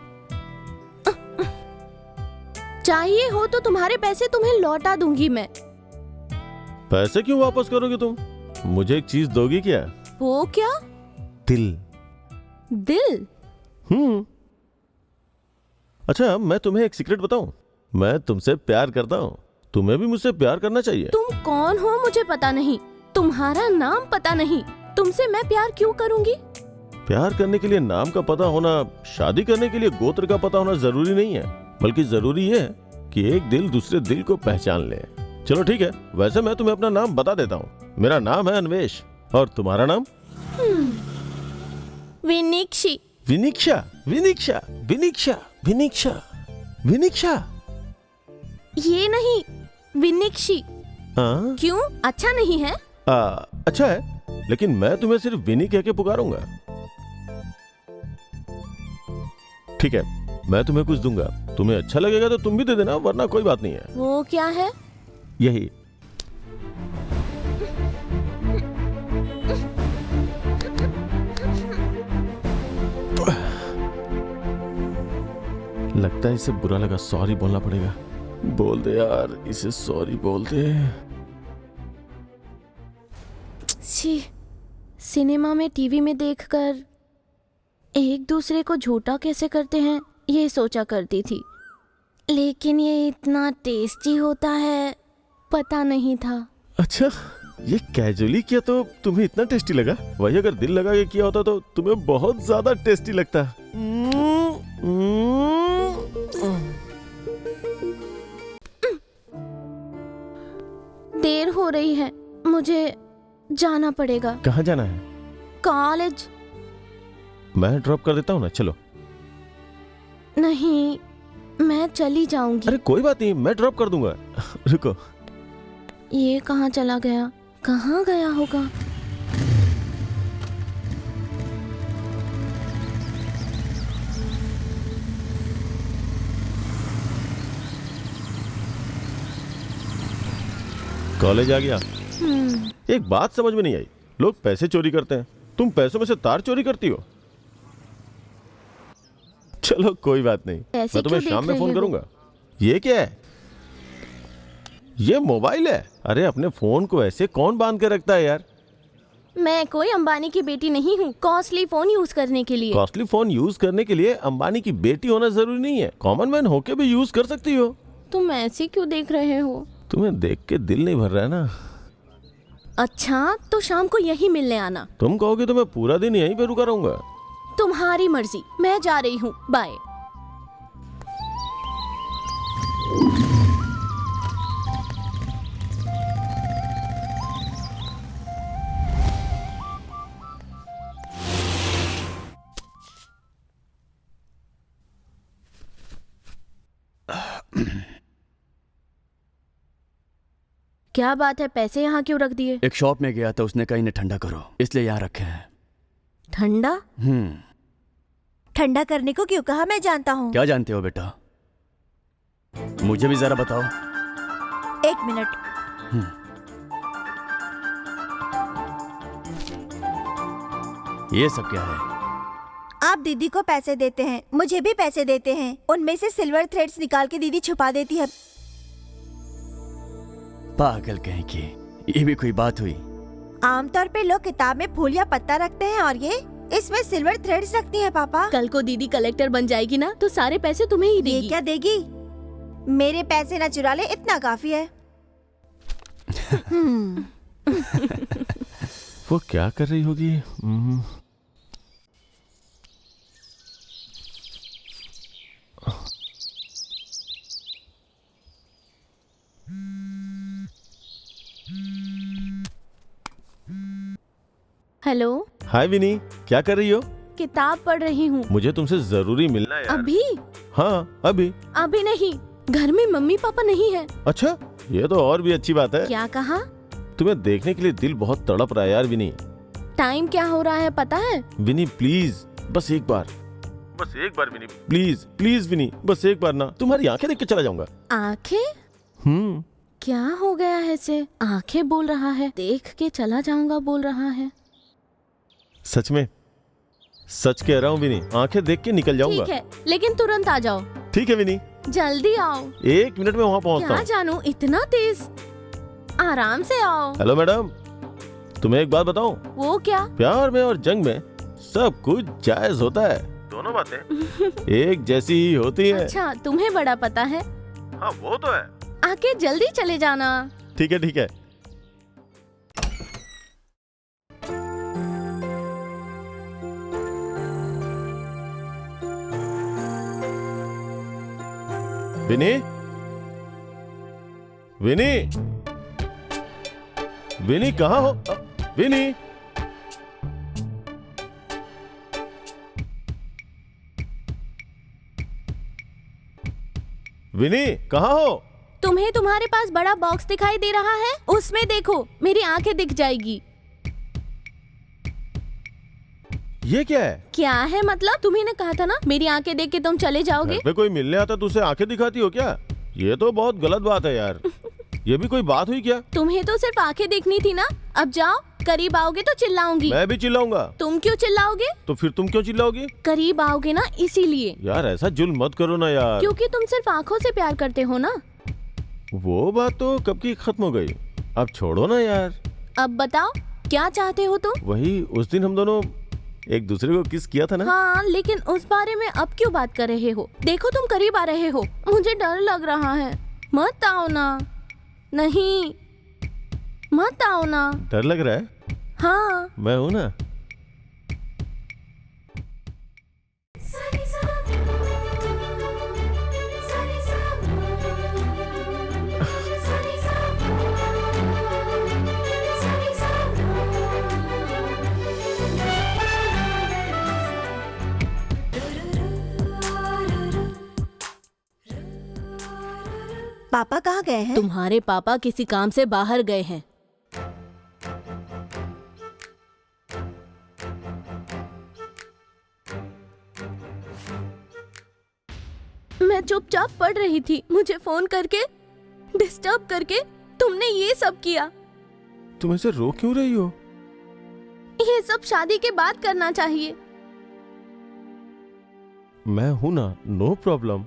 चाहिए हो तो तुम्हारे पैसे तुम्हें लौटा दूंगी मैं। पैसे क्यों वापस करोगे तुम? मुझे एक चीज दोगी क्या? वो क्या? दिल। दिल? अच्छा, मैं तुम्हें एक सीक्रेट बताऊं? मैं तुमसे प्यार करता हूँ। तुम्हें भी मुझसे प्यार करना चाहिए। तुम कौन हो मुझे पता नहीं, तुम्हारा नाम पता नहीं, तुमसे मैं प्यार क्यों करूंगी? प्यार करने के लिए नाम का पता होना, शादी करने के लिए गोत्र का पता होना जरूरी नहीं है, बल्कि जरूरी है कि एक दिल दूसरे दिल को पहचान ले। चलो ठीक है, वैसे मैं तुम्हें अपना नाम बता देता हूँ। मेरा नाम है अन्वेष। और तुम्हारा नाम? विनिक्षी। विनिक्षा, विनिक्षा, विनिक्षा, विनिक्षा, विनिक्षा। ये नहीं, विनिक्षी। हाँ? क्यों, अच्छा नहीं है? अच्छा है, लेकिन मैं तुम्हें सिर्फ विनी कह के पुकारूंगा। ठीक है, मैं तुम्हें कुछ दूंगा, तुम्हें अच्छा लगेगा तो तुम भी दे देना, वरना कोई बात नहीं है। वो क्या है? यही। लगता है इसे बुरा लगा, सॉरी बोलना पड़ेगा। बोल दे यार, इसे सॉरी बोल दे। छी, सिनेमा में, टीवी में देखकर एक दूसरे को झूठा कैसे करते हैं ये सोचा करती थी, लेकिन ये इतना टेस्टी होता है पता नहीं था। अच्छा, ये कैजुअली किया तो तुम्हें इतना टेस्टी लगा? वही अगर दिल लगा के किया होता तो तुम्हें बहुत ज्यादा टेस्टी लगता। देर हो रही है, मुझे जाना पड़ेगा। कहाँ जाना है? कॉलेज। मैं ड्रॉप कर देता हूँ ना, चलो। नहीं, मैं चली जाऊंगी। अरे कोई बात नहीं, मैं ड्रॉप कर दूंगा। रुको। ये कहाँ चला गया? कहाँ गया होगा? कॉलेज आ गया। एक बात समझ में नहीं आई, लोग पैसे चोरी करते हैं, तुम पैसों में से तार चोरी करती हो। चलो कोई बात नहीं, मैं तुम्हें शाम में फोन करूंगा। ये क्या है? ये मोबाइल है? अरे अपने फोन को ऐसे कौन बांध के रखता है यार? मैं कोई अंबानी की बेटी नहीं हूँ कॉस्टली फोन यूज करने के लिए। कॉस्टली फोन यूज करने के लिए अंबानी की बेटी होना जरूरी नहीं है, कॉमन मैन होके भी यूज कर सकती हो। तुम ऐसे क्यों देख रहे हो? तुम्हें देख के दिल नहीं भर रहा है ना? अच्छा, तो शाम को यही मिलने आना। तुम कहोगे तो मैं पूरा दिन यहीं पे रुका रहूंगा। तुम्हारी मर्जी, मैं जा रही हूँ, बाय। क्या बात है, पैसे यहाँ क्यों रख दिए? एक शॉप में गया था, उसने कहा इन्हें ठंडा करो, इसलिए यहाँ रखे हैं। ठंडा? ठंडा करने को क्यों कहा? मैं जानता हूँ। क्या जानते हो बेटा? मुझे भी जरा बताओ। 1 मिनट। ये सब क्या है? आप दीदी को पैसे देते हैं, मुझे भी पैसे देते हैं, उनमें से सिल्वर थ्रेड्स निकाल के दीदी छुपा देती है। पागल कहीं की, ये भी कोई बात हुई? आमतौर पे लोग किताब में फूल या पत्ता रखते हैं और ये इसमें सिल्वर थ्रेड्स रखती है पापा। कल को दीदी कलेक्टर बन जाएगी ना तो सारे पैसे तुम्हें ही ये देगी। क्या देगी? मेरे पैसे न चुरा ले, इतना काफी है। वो क्या कर रही होगी? हेलो, हाय विनी, क्या कर रही हो? किताब पढ़ रही हूँ। मुझे तुमसे जरूरी मिलना है यार। अभी? हाँ अभी। अभी नहीं, घर में मम्मी पापा नहीं है। अच्छा, ये तो और भी अच्छी बात है। क्या कहा? तुम्हें देखने के लिए दिल बहुत तड़प रहा है यार विनी। टाइम क्या हो रहा है पता है? विनी प्लीज, बस एक बार विनी, प्लीज प्लीज विनी, बस एक बार ना, तुम्हारी आंखें देख के चला जाऊंगा। आंखें? क्या हो गया है इसे? आंखें बोल रहा है, देख के चला जाऊंगा बोल रहा है। सच में, सच कह रहा हूँ विनी, आंखें देख के निकल जाऊंगा। ठीक है, लेकिन तुरंत आ जाओ। ठीक है विनी, जल्दी आओ। 1 मिनट में वहाँ पहुँचता क्या हूँ। जानू इतना तेज? आराम से आओ। हेलो मैडम, तुम्हें एक बात बताऊं? वो क्या? प्यार में और जंग में सब कुछ जायज होता है। दोनों बातें एक जैसी ही होती है। अच्छा, तुम्हें बड़ा पता है। हाँ वो तो है। आके जल्दी चले जाना। ठीक है ठीक है। विनी, विनी, विनी कहाँ हो? विनी, विनी कहाँ हो? तुम्हें तुम्हारे पास बड़ा बॉक्स दिखाई दे रहा है, उसमें देखो, मेरी आंखें दिख जाएगी। ये क्या है? क्या है मतलब? तुम्ही ने कहा था ना मेरी आंखें देख के तुम चले जाओगे। घर पे कोई मिलने आता तो उसे आंखें दिखाती हो क्या? ये तो बहुत गलत बात है यार। ये भी कोई बात हुई क्या? तुम्हें तो सिर्फ आंखें देखनी थी ना। अब जाओ, करीब आओगे तो चिल्लाऊंगी। मैं भी चिल्लाऊंगा। तुम क्यों चिल्लाओगे? तो फिर तुम क्यों चिल्लाओगी? करीब आओगे ना इसीलिए। यार ऐसा जुल्म मत करो ना यार। क्योंकि तुम सिर्फ आंखों से प्यार करते हो ना। वो बात तो कब की खत्म हो गई, अब छोड़ो ना यार। अब बताओ क्या चाहते हो तुम? वही उस दिन हम दोनों एक दूसरे को किस किया था ना। हाँ, लेकिन उस बारे में अब क्यों बात कर रहे हो? देखो तुम करीब आ रहे हो, मुझे डर लग रहा है। मत आओ ना। नहीं, मत आओ ना। डर लग रहा है? हाँ। मैं हूँ ना। पापा कहाँ गए हैं? तुम्हारे पापा किसी काम से बाहर गए हैं। मैं चुपचाप पढ़ रही थी, मुझे फोन करके डिस्टर्ब करके तुमने ये सब किया। तुम ऐसे रो क्यों रही हो? ये सब शादी के बाद करना चाहिए। मैं हूं ना, नो प्रॉब्लम।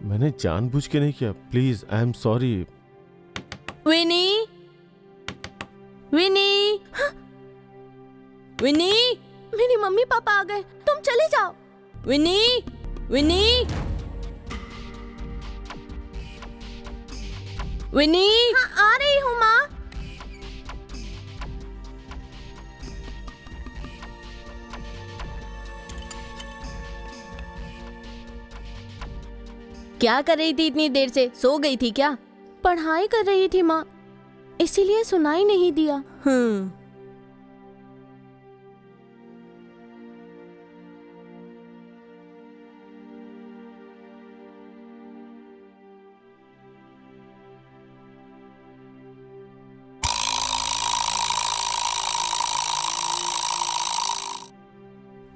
मैंने जानबूझ के नहीं किया, प्लीज आई एम सॉरी। विनी, विनी, विनी, मेरी मम्मी पापा आ गए, तुम चले जाओ। विनी, विनी, विनी। हाँ, आ रही हूँ माँ। क्या कर रही थी इतनी देर से? सो गई थी क्या? पढ़ाई कर रही थी माँ, इसीलिए सुनाई नहीं दिया।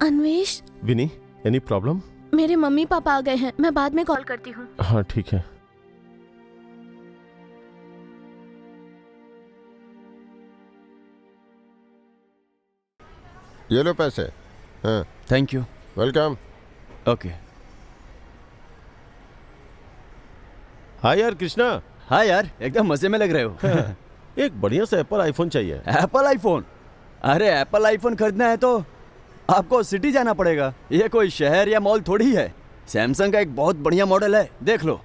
अन्वेष, विनी, एनी प्रॉब्लम? मेरे मम्मी पापा आ गए हैं, मैं बाद में कॉल करती हूँ। हाँ ठीक है। ये लो पैसे, हाँ थैंक यू। वेलकम। ओके। हाँ यार कृष्णा, हाँ यार, एकदम मजे में लग रहे हो। एक बढ़िया सा एप्पल आईफोन चाहिए। Apple iPhone? अरे एप्पल आईफोन खरीदना है तो आपको सिटी जाना पड़ेगा, ये कोई शहर या मॉल थोड़ी है। सैमसंग का एक बहुत बढ़िया मॉडल है, देख लो।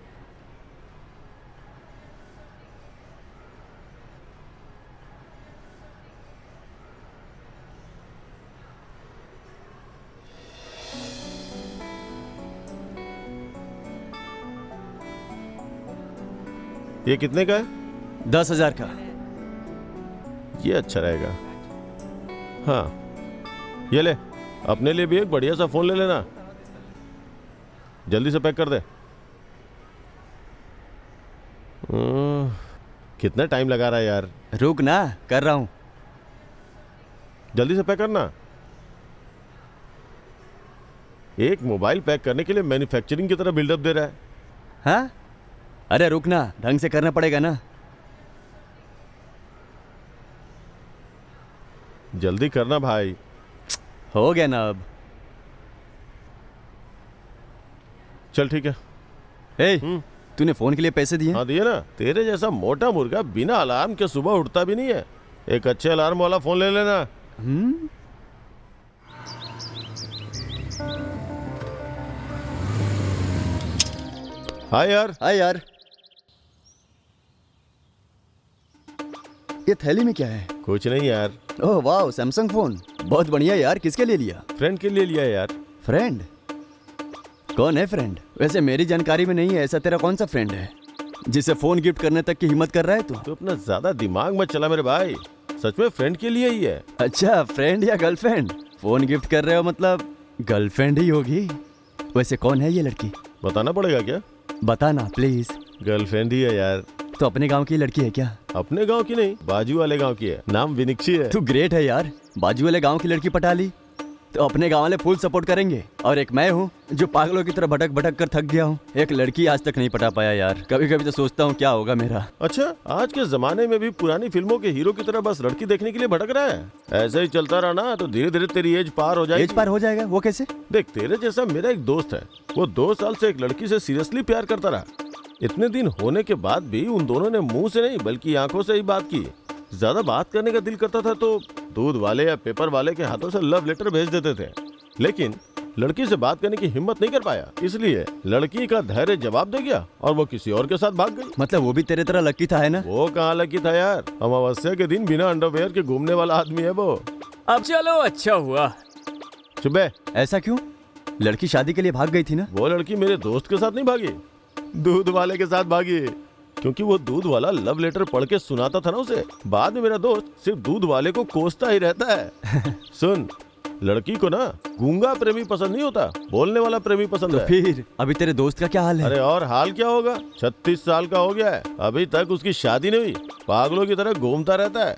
ये कितने का है? 10,000 का। ये अच्छा रहेगा। हाँ ये ले, अपने लिए भी एक बढ़िया सा फोन ले लेना। जल्दी से पैक कर दे। कितना टाइम लगा रहा है यार। रुक ना, कर रहा हूँ। जल्दी से पैक करना। एक मोबाइल पैक करने के लिए मैन्युफैक्चरिंग की तरह बिल्डअप दे रहा है। हाँ, अरे रुक ना, ढंग से करना पड़ेगा ना। जल्दी करना भाई। हो गया ना अब। चल ठीक है। ए, तूने फोन के लिए पैसे दिए? हाँ दिए ना। तेरे जैसा मोटा मुर्गा बिना अलार्म के सुबह उठता भी नहीं है। एक अच्छे अलार्म वाला फोन ले लेना। हाँ यार। हाँ यार। ये थैली में क्या है? कुछ नहीं यार, ओह वाह, सैमसंग फोन बहुत बढ़िया यार। किसके लिए लिया? फ्रेंड के लिए लिया है यार। फ्रेंड? कौन है फ्रेंड? वैसे मेरी जानकारी में नहीं है। ऐसा तेरा कौन सा फ्रेंड है जिसे फोन गिफ्ट करने तक की हिम्मत कर रहा है तू? तो अपना ज्यादा दिमाग मत चला मेरे भाई, सच में फ्रेंड के लिए ही है। अच्छा, फ्रेंड या गर्लफ्रेंड? फोन गिफ्ट कर रहे हो मतलब गर्लफ्रेंड ही होगी। वैसे कौन है ये लड़की? बताना पड़ेगा क्या? बताना प्लीज। गर्लफ्रेंड ही है यार। तो अपने गांव की लड़की है क्या? अपने गांव की नहीं, बाजू वाले गांव की है। नाम विनिक्षी है। तू ग्रेट है यार, बाजू वाले गांव की लड़की पटा ली। तो अपने गांव वाले फुल सपोर्ट करेंगे। और एक मैं हूँ जो पागलों की तरह भटक भटक कर थक गया हूँ। एक लड़की आज तक नहीं पटा पाया यार। कभी कभी तो सोचता हूँ क्या होगा मेरा। अच्छा, आज के जमाने में भी पुरानी फिल्मों के हीरो की तरह बस लड़की देखने के लिए भटक रहा है? ऐसे ही चलता रहा ना तो धीरे धीरे तेरी एज पार हो जाएगी। एज पार हो जाएगा? वो कैसे? देख, तेरे जैसा मेरा एक दोस्त है, वो 2 साल से एक लड़की से सीरियसली प्यार करता रहा। इतने दिन होने के बाद भी उन दोनों ने मुंह से नहीं बल्कि आंखों से ही बात की। ज्यादा बात करने का दिल करता था तो दूध वाले या पेपर वाले के हाथों से लव लेटर भेज देते थे, लेकिन लड़की से बात करने की हिम्मत नहीं कर पाया। इसलिए लड़की का धैर्य जवाब दे गया और वो किसी और के साथ भाग गई। मतलब वो भी तेरे तरह लकी था है ना? वो कहाँ लकी था यार, अमावस्या के दिन बिना अंडरवेयर के घूमने वाला आदमी है वो। अब चलो, अच्छा हुआ। सुबह ऐसा क्यों? लड़की शादी के लिए भाग गई थी ना? वो लड़की मेरे दोस्त के साथ नहीं भागी, दूध वाले के साथ भागी। क्योंकि वो दूध वाला लव लेटर पढ़ के सुनाता था ना उसे। बाद में मेरा दोस्त सिर्फ दूध वाले को कोसता ही रहता है। सुन, लड़की को ना गूंगा प्रेमी पसंद नहीं होता, बोलने वाला प्रेमी पसंद तो है। फिर अभी तेरे दोस्त का क्या हाल है? अरे और हाल क्या होगा, 36 साल का हो गया है, अभी तक उसकी शादी नहीं हुई, पागलों की तरह घूमता रहता है।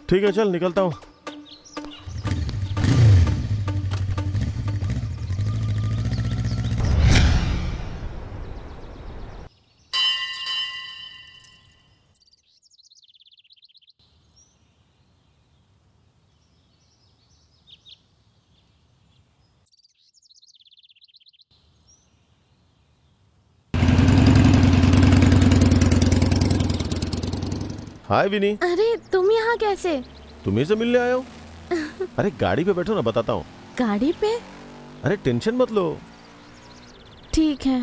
ठीक है, चल निकलता हूँ। हाय विनी। अरे तुम यहाँ कैसे? तुम्ही से मिलने आया हूँ। अरे गाड़ी पे बैठो ना, बताता हूँ। गाड़ी पे? अरे टेंशन मत लो। ठीक है।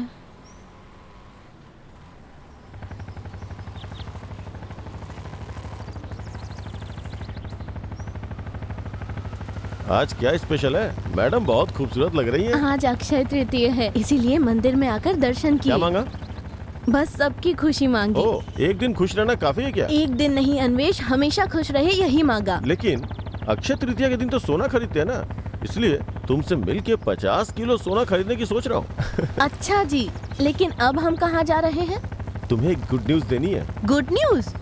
आज क्या स्पेशल है? मैडम बहुत खूबसूरत लग रही हैं। आज अक्षय तृतीया है, इसीलिए मंदिर में आकर दर्शन किए। क्या मांगा? बस सबकी खुशी मांगी। ओ, एक दिन खुश रहना काफी है क्या? एक दिन नहीं अन्वेष, हमेशा खुश रहे यही मांगा। लेकिन अक्षय तृतीया के दिन तो सोना खरीदते हैं ना, इसलिए तुमसे मिलके 50 किलो सोना खरीदने की सोच रहा हूँ। अच्छा जी, लेकिन अब हम कहाँ जा रहे हैं? तुम्हें एक गुड न्यूज देनी है। Good news?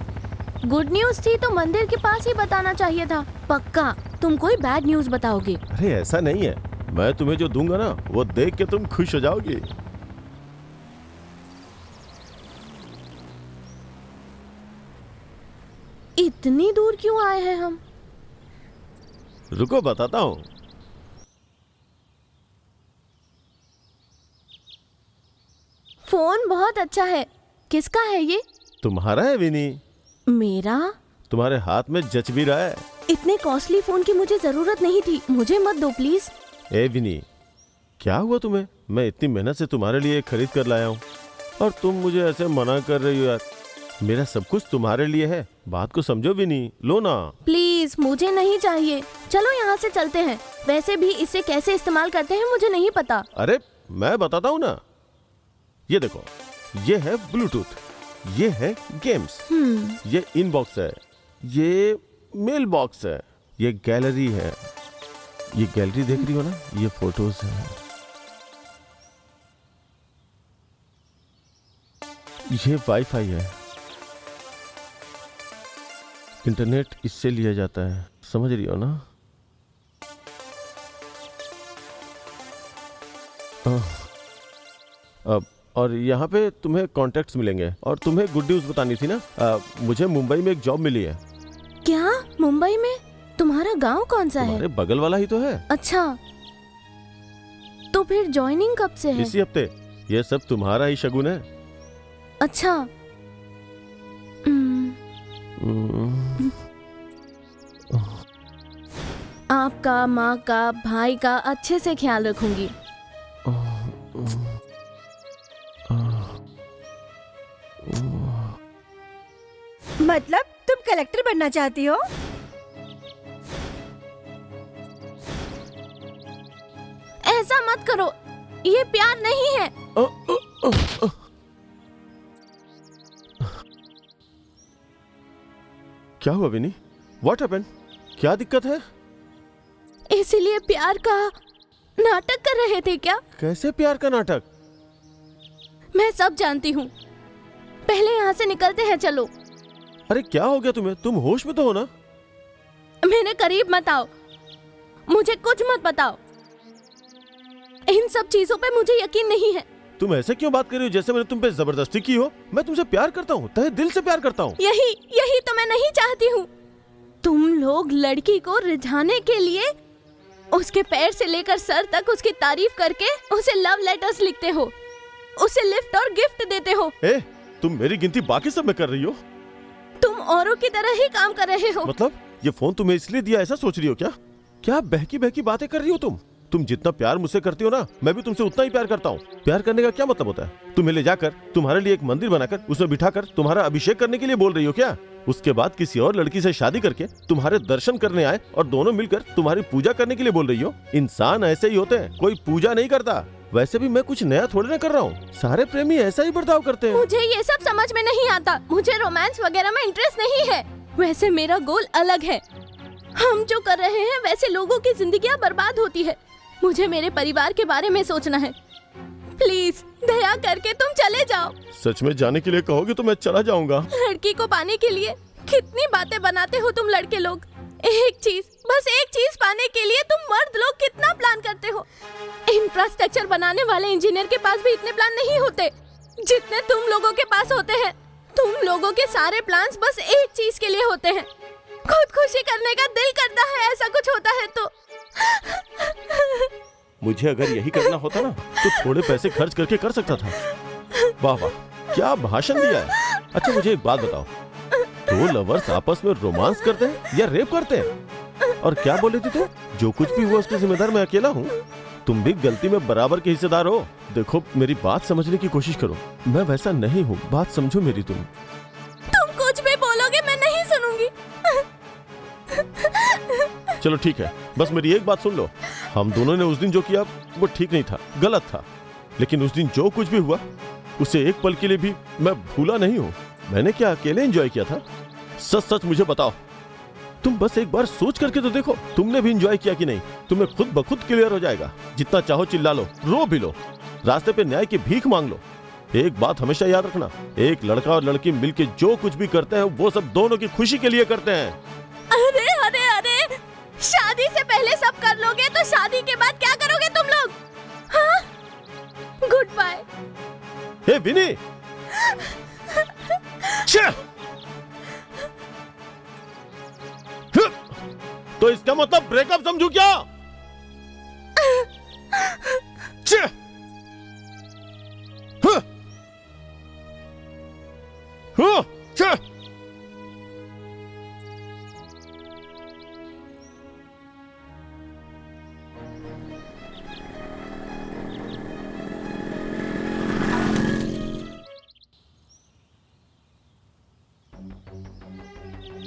गुड न्यूज थी तो मंदिर के पास ही बताना चाहिए था। पक्का तुम कोई बैड न्यूज बताओगे? अरे ऐसा नहीं है, मैं तुम्हें जो दूंगा ना वो देख के तुम खुश हो जाओगी। इतनी दूर क्यों आए हैं हम? रुको बताता हूँ। फोन बहुत अच्छा है। किसका है ये? तुम्हारा है विनी, मेरा? तुम्हारे हाथ में जच भी रहा है। इतने कॉस्टली फोन की मुझे जरूरत नहीं थी, मुझे मत दो प्लीज। ए विनी, क्या हुआ तुम्हें? मैं इतनी मेहनत से तुम्हारे लिए खरीद कर लाया हूँ और तुम मुझे ऐसे मना कर रही हो यार। मेरा सब कुछ तुम्हारे लिए है, बात को समझो विनी, लो ना। प्लीज मुझे नहीं चाहिए, चलो यहाँ से चलते हैं। वैसे भी इसे कैसे इस्तेमाल करते हैं मुझे नहीं पता। अरे मैं बताता हूँ ना, ये देखो, ये है ब्लूटूथ, ये है गेम्स, ये इनबॉक्स है, ये मेल बॉक्स है, ये गैलरी है। ये गैलरी देख रही हो ना, ये फोटोज है, ये वाईफाई है, इंटरनेट इससे लिया जाता है, समझ रही हो ना? अब और यहाँ पे तुम्हें कॉन्टेक्ट्स मिलेंगे और तुम्हें गुड न्यूज बतानी थी ना, मुझे मुंबई में एक जॉब मिली है। क्या? मुंबई में? तुम्हारा गांव कौन सा है? तुम्हारे बगल वाला ही तो है। अच्छा, तो फिर ज्वाइनिंग कब से है? इसी हफ्ते। ये सब तुम्हारा ही शगुन है। अच्छा। आपका, माँ का, भाई का अच्छे से ख्याल रखूंगी। मतलब तुम कलेक्टर बनना चाहती हो? ऐसा मत करो, ये प्यार नहीं है। क्या हुआ विनी? What happened? क्या दिक्कत है? इसीलिए प्यार का नाटक कर रहे थे क्या? कैसे प्यार का नाटक? मैं सब जानती हूँ, पहले यहाँ से निकलते हैं, चलो। अरे क्या हो गया तुम्हें? तुम होश में तो हो ना? मेरे करीब मत आओ, मुझे कुछ मत बताओ, इन सब चीजों पे मुझे यकीन नहीं है। तुम ऐसे क्यों बात कर रही हो जैसे मैंने तुम पे जबरदस्ती की हो? मैं तुमसे प्यार करता हूँ, तहे दिल से प्यार करता हूँ। यही तो मैं नहीं चाहती हूँ। तुम लोग लड़की को रिझाने के लिए उसके पैर से लेकर सर तक उसकी तारीफ करके उसे लव लेटर्स लिखते हो, उसे लिफ्ट और गिफ्ट देते हो। ए, तुम मेरी गिनती बाकी सब में कर रही हो। तुम औरों की तरह ही काम कर रहे हो। मतलब ये फोन तुम्हें इसलिए दिया, ऐसा सोच रही हो क्या? क्या बहकी बहकी बातें कर रही हो तुम? तुम जितना प्यार मुझसे करती हो ना, मैं भी तुमसे उतना ही प्यार करता हूँ। प्यार करने का क्या मतलब होता है? तुम्हें ले जाकर तुम्हारे लिए एक मंदिर बनाकर उसमें बिठाकर तुम्हारा अभिषेक करने के लिए बोल रही हो क्या? उसके बाद किसी और लड़की से शादी करके तुम्हारे दर्शन करने आए और दोनों मिलकर तुम्हारी पूजा करने के लिए बोल रही हो? इंसान ऐसे ही होते हैं, कोई पूजा नहीं करता। वैसे भी मैं कुछ नया थोड़ी ना कर रहा हूँ, सारे प्रेमी ऐसा ही बर्ताव करते हैं। मुझे ये सब समझ में नहीं आता, मुझे रोमांस वगैरह में इंटरेस्ट नहीं है। वैसे मेरा गोल अलग है। हम जो कर रहे हैं वैसे लोगों की जिंदगियां बर्बाद होती है। मुझे मेरे परिवार के बारे में सोचना है। प्लीज दया करके तुम चले जाओ। सच में जाने के लिए कहोगे तो मैं चला जाऊंगा। लड़की को पाने के लिए कितनी बातें बनाते हो तुम लड़के लोग। एक चीज, बस एक चीज पाने के लिए तुम मर्द लोग कितना प्लान करते हो। इंफ्रास्ट्रक्चर बनाने वाले इंजीनियर के पास भी इतने प्लान नहीं होते जितने तुम लोगों के पास होते हैं। तुम लोगों के सारे प्लान्स बस एक चीज के लिए होते हैं, खुदकुशी करने का दिल करता है। ऐसा कुछ होता है तो मुझे अगर यही करना होता ना तो थोड़े पैसे खर्च करके कर सकता था। वाह वाह, क्या भाषण दिया है। अच्छा मुझे एक बात बताओ, दो लवर्स आपस में रोमांस करते हैं या रेप करते हैं? और क्या बोले थे तुम? जो कुछ भी हुआ उसके जिम्मेदार मैं अकेला हूँ। तुम भी गलती में बराबर के हिस्सेदार हो। देखो मेरी बात समझने की कोशिश करो, मैं वैसा नहीं हूँ, बात समझो मेरी। तुम कुछ भी बोलोगे मैं नहीं सुनूंगी। चलो ठीक है, बस मेरी एक बात सुन लो। हम दोनों ने उस दिन जो किया वो ठीक नहीं था, गलत था। लेकिन उस दिन जो कुछ भी हुआ उसे एक पल के लिए भी मैं भूला नहीं हूँ। मैंने क्या अकेले एंजॉय किया था? सच सच मुझे बताओ। तुम बस एक बार सोच करके तो देखो, तुमने भी एंजॉय किया कि नहीं? तुम्हें खुद ब खुद क्लियर हो जाएगा। जितना चाहो चिल्ला लो, रो भी लो, रास्ते पे न्याय की भीख मांग लो। एक बात हमेशा याद रखना, एक लड़का और लड़की मिलके जो कुछ भी करते हैं वो सब दोनों की खुशी के लिए करते हैं। अरे अरे अरे, शादी से पहले सब कर लोगे तो शादी के बाद क्या करोगे तुम लोग? हाँ? Good bye. हे विनी, तो इसका मतलब ब्रेकअप समझू क्या?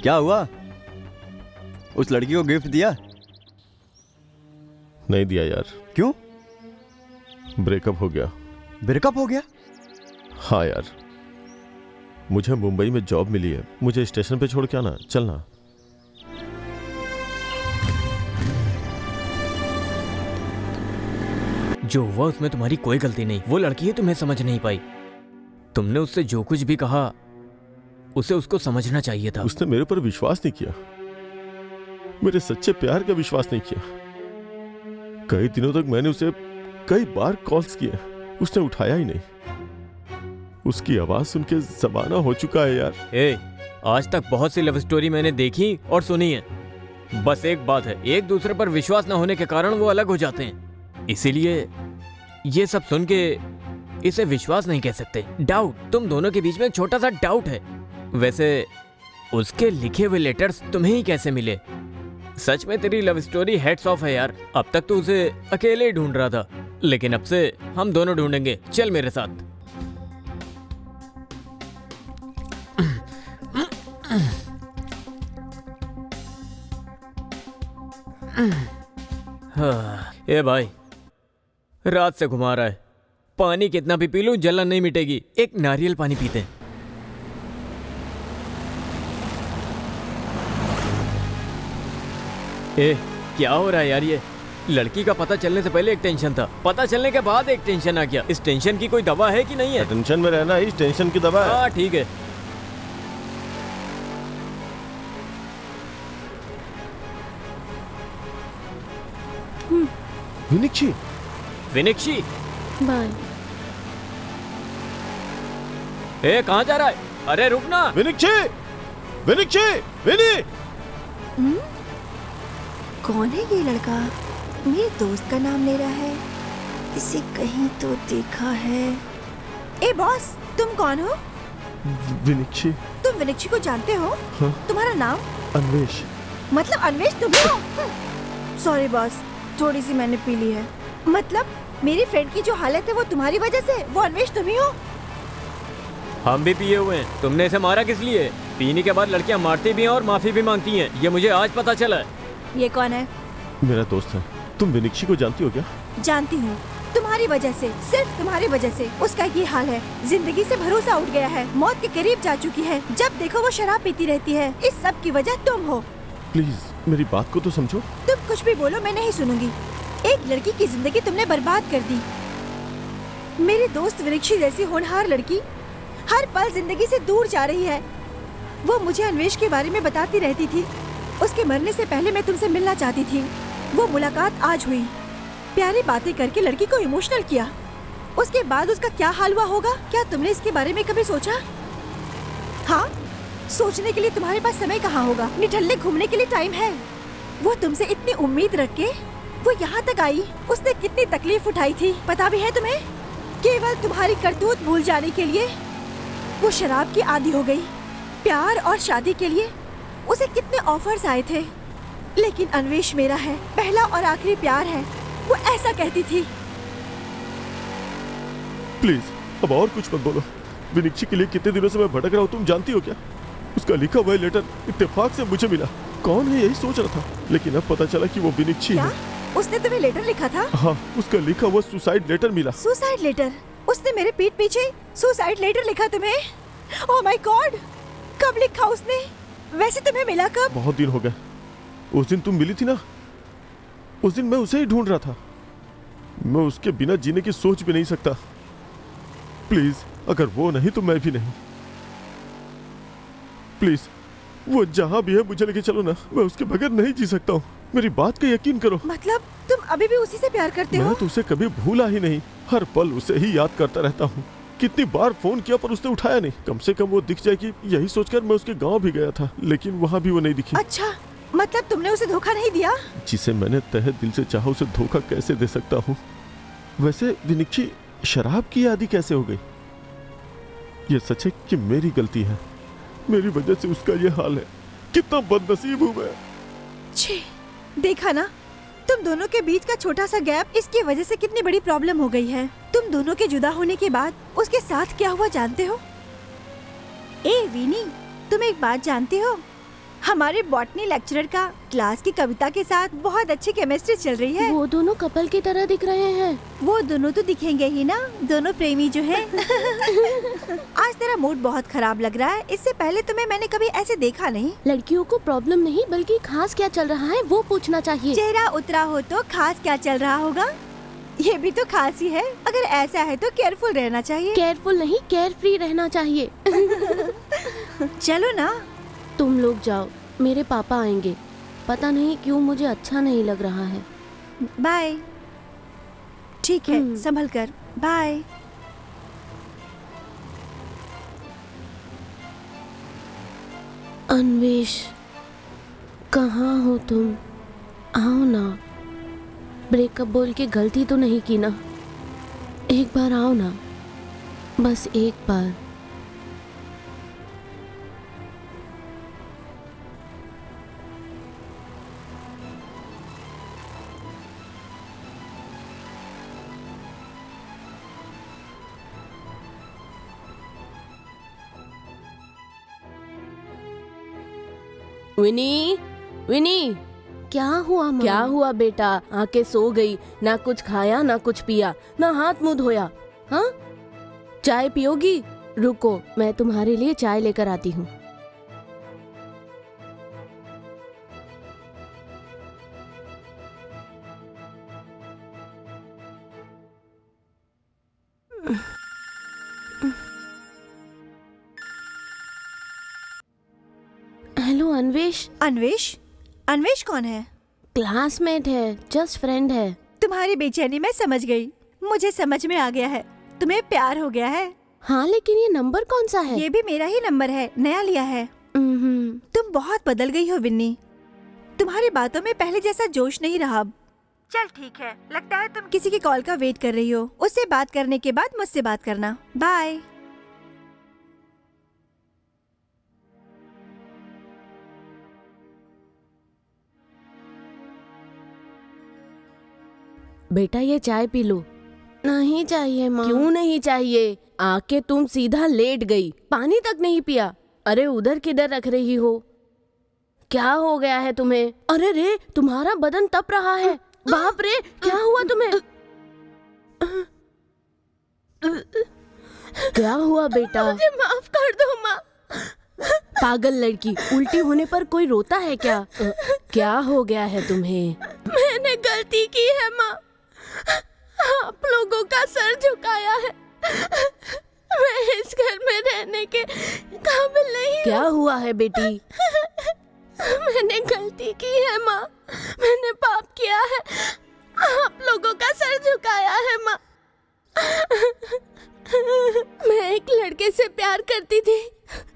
क्या हुआ? उस लड़की को गिफ्ट दिया? नहीं दिया यार, क्यों? ब्रेकअप हो गया। ब्रेकअप हो गया? हाँ यार, मुझे मुंबई में जॉब मिली है, मुझे स्टेशन पे छोड़ के आना, चलना। जो हुआ उसमें तुम्हारी कोई गलती नहीं। वो लड़की है तुम्हें समझ नहीं पाई। तुमने उससे जो कुछ भी कहा उसे उसको समझना चाहिए था। उसने मेरे पर विश्वास नहीं किया, मेरे सच्चे प्यार का विश्वास नहीं किया। कई दिनों तक मैंने उसे कई बार कॉल्स किए, उसने उठाया ही नहीं। उसकी आवाज सुन के ज़माना हो चुका है यार। आज तक बहुत सी लव स्टोरी मैंने देखी और सुनी है। बस एक बात है, एक दूसरे पर विश्वास न होने के कारण वो अलग हो जाते हैं। इसीलिए ये सब सुन के इसे विश्वास नहीं कह सकते, डाउट। तुम दोनों के बीच में एक छोटा सा डाउट है। वैसे उसके लिखे हुए लेटर्स तुम्हें ही कैसे मिले? सच में तेरी लव स्टोरी हेड्स ऑफ है यार। अब तक तो उसे अकेले ही ढूंढ रहा था, लेकिन अब से हम दोनों ढूंढेंगे। चल मेरे साथ। ए भाई, रात से घुमा रहा है, पानी कितना भी पी लूं जलन नहीं मिटेगी। एक नारियल पानी पीते हैं। क्या हो रहा है यार? ये लड़की का पता चलने से पहले एक टेंशन था, पता चलने के बाद एक टेंशन आ गया। इस टेंशन की कोई दवा है कि नहीं है? टेंशन में रहना इस टेंशन की दवा है। हाँ ठीक है। विनिक्षी, विनिक्षी, बाय। कहाँ जा रहा है? अरे रुकना। विनिक्षी, विनिक्षी, विनी। कौन है ये लड़का? मेरे दोस्त का नाम ले रहा है, इसे कहीं तो देखा है। ए बॉस, तुम कौन हो? विनिक्षी। तुम विनिक्षी को जानते हो? हाँ? तुम्हारा नाम? अन्वेष। मतलब अन्वेष तुम हो? सॉरी बॉस, थोड़ी सी मैंने पी ली है। मतलब मेरी फ्रेंड की जो हालत है वो तुम्हारी वजह से? वो अन्वेष तुम ही हो? हम भी पिए हुए हैं। तुमने इसे मारा किस लिए? पीने के बाद लड़कियां मारती भी हैं और माफी भी मांगती हैं, ये मुझे आज पता चला है। ये कौन है? मेरा दोस्त है। तुम विनिक्षी को जानती हो क्या? जानती हूँ, तुम्हारी वजह से, सिर्फ तुम्हारी वजह से उसका ये हाल है। जिंदगी से भरोसा उठ गया है, मौत के करीब जा चुकी है। जब देखो वो शराब पीती रहती है। इस सब की वजह तुम हो। प्लीज मेरी बात को तो समझो। तुम कुछ भी बोलो, मैं नहीं सुनूंगी। एक लड़की की जिंदगी तुमने बर्बाद कर दी। मेरे दोस्त विनिक्षी जैसी होनहार लड़की हर पल जिंदगी से दूर जा रही है। वो मुझे अन्वेष के बारे में बताती रहती थी। उसके मरने से पहले मैं तुमसे मिलना चाहती थी। वो मुलाकात आज हुई। प्यारी बातें करके लड़की को इमोशनल किया। उसके बाद उसका क्या हाल हुआ होगा? क्या तुमने इसके बारे में कभी सोचा? हाँ, सोचने के लिए तुम्हारे पास समय कहाँ होगा? निठल्ले घूमने के लिए टाइम है। वो तुमसे इतनी उम्मीद रख के वो यहाँ तक आई। उसने कितनी तकलीफ उठाई थी, पता भी है तुम्हें? केवल तुम्हारी करतूत भूल जाने के लिए वो शराब की आदी हो गई। प्यार और शादी के लिए उसे कितने ऑफर्स आए थे, लेकिन अन्वेष मेरा है, पहला और आखिरी प्यार है, वो ऐसा कहती थी। प्लीज अब और कुछ मत बोलो। विनिक्षी के लिए कितने दिनों से मैं भटक रहा हूँ, तुम जानती हो क्या? उसका लिखा हुआ लेटर इत्तेफाक से मुझे मिला। कौन है यही सोच रहा था, लेकिन अब पता चला कि वो विनिक्षी है। उसने तुम्हें लेटर लिखा था? हाँ, उसका लिखा हुआ सुसाइड लेटर मिला। Suicide letter? उसने मेरे पीठ पीछे सुसाइड लेटर लिखा तुम्हें? ओह माय गॉड, कब लिखा उसने? वैसे तुम्हें मिला कब? बहुत दिन हो गए। उस दिन तुम मिली थी ना, उस दिन मैं उसे ही ढूंढ रहा था। मैं उसके बिना जीने की सोच भी नहीं सकता। प्लीज, अगर वो नहीं तो मैं भी नहीं। प्लीज, वो जहां भी है मुझे लेके चलो ना, मैं उसके बगैर नहीं जी सकता हूँ। मेरी बात का यकीन करो। मतलब तुम अभी भी उसी से प्यार करते हो? मैं तो उसे कभी भूला ही नहीं, हर पल उसे ही याद करता रहता हूँ। कितनी बार फोन किया पर उसने उठाया नहीं। कम से कम वो दिख जाएगी यही सोचकर मैं उसके गांव भी गया था, लेकिन वहां भी वो नहीं दिखी। अच्छा, मतलब तुमने उसे धोखा नहीं दिया? जिसे मैंने तहे दिल से चाहा उसे धोखा कैसे दे सकता हूँ? वैसे विनिक्षी शराब की आदी कैसे हो गई? ये सच है कि मेरी गलती है, मेरी वजह से उसका ये हाल है। कितना बदनसीब हूँ मैं। छी, देखा ना, तुम दोनों के बीच का छोटा सा गैप, इसकी वजह से कितनी बड़ी प्रॉब्लम हो गई है। तुम दोनों के जुदा होने के बाद उसके साथ क्या हुआ जानते हो? ए विनी, तुम एक बात जानते हो? हमारे बॉटनी लेक्चरर का क्लास की कविता के साथ बहुत अच्छी केमिस्ट्री चल रही है। वो दोनों कपल की तरह दिख रहे हैं। वो दोनों तो दिखेंगे ही ना, दोनों प्रेमी जो हैं। आज तेरा मूड बहुत खराब लग रहा है। इससे पहले तुम्हें मैंने कभी ऐसे देखा नहीं। लड़कियों को प्रॉब्लम नहीं बल्कि खास क्या चल रहा है वो पूछना चाहिए। चेहरा उतरा हो तो खास क्या चल रहा होगा, ये भी तो खास ही है। अगर ऐसा है तो केयरफुल रहना चाहिए। केयरफुल नहीं, केयर फ्री रहना चाहिए। चलो ना। तुम लोग जाओ, मेरे पापा आएंगे। पता नहीं क्यों मुझे अच्छा नहीं लग रहा है। बाय। ठीक है, संभल कर। बाय। अन्वेष, कहाँ हो तुम? आओ ना। ब्रेकअप बोल के गलती तो नहीं की ना? एक बार आओ ना, बस एक बार। विनी, विनी, क्या हुआ माँ? क्या हुआ बेटा? आके सो गई, ना कुछ खाया ना कुछ पिया, ना हाथ मुंह धोया। हाँ, चाय पियोगी? रुको, मैं तुम्हारे लिए चाय लेकर आती हूँ। हेलो अन्वेष। अन्वेष? अन्वेष कौन है? क्लासमेट है, जस्ट फ्रेंड है। तुम्हारी बेचैनी मैं समझ गई। मुझे समझ में आ गया है, तुम्हें प्यार हो गया है। हाँ, लेकिन ये नंबर कौन सा है? ये भी मेरा ही नंबर है, नया लिया है। तुम बहुत बदल गई हो विन्नी। तुम्हारी बातों में पहले जैसा जोश नहीं रहा अब। चल ठीक है, लगता है तुम किसी की कॉल का वेट कर रही हो। उससे बात करने के बाद मुझसे बात करना। बाय। बेटा ये चाय पी लो। नहीं चाहिए माँ। क्यों नहीं चाहिए? आके तुम सीधा लेट गई, पानी तक नहीं पिया। अरे उधर किधर रख रही हो? क्या हो गया है तुम्हें? अरे रे, तुम्हारा बदन तप रहा है। बाप रे, क्या हुआ तुम्हें? क्या हुआ बेटा? मुझे माफ कर दो माँ। पागल लड़की, उल्टी होने पर कोई रोता है क्या? क्या हो गया है तुम्हें? मैंने गलती की है माँ, आप लोगों का सर झुकाया है। मैं इस घर में रहने के काबिल नहीं। क्या हुआ है बेटी? मैंने गलती की है माँ, मैंने पाप किया है। आप लोगों का सर झुकाया है माँ। मैं एक लड़के से प्यार करती थी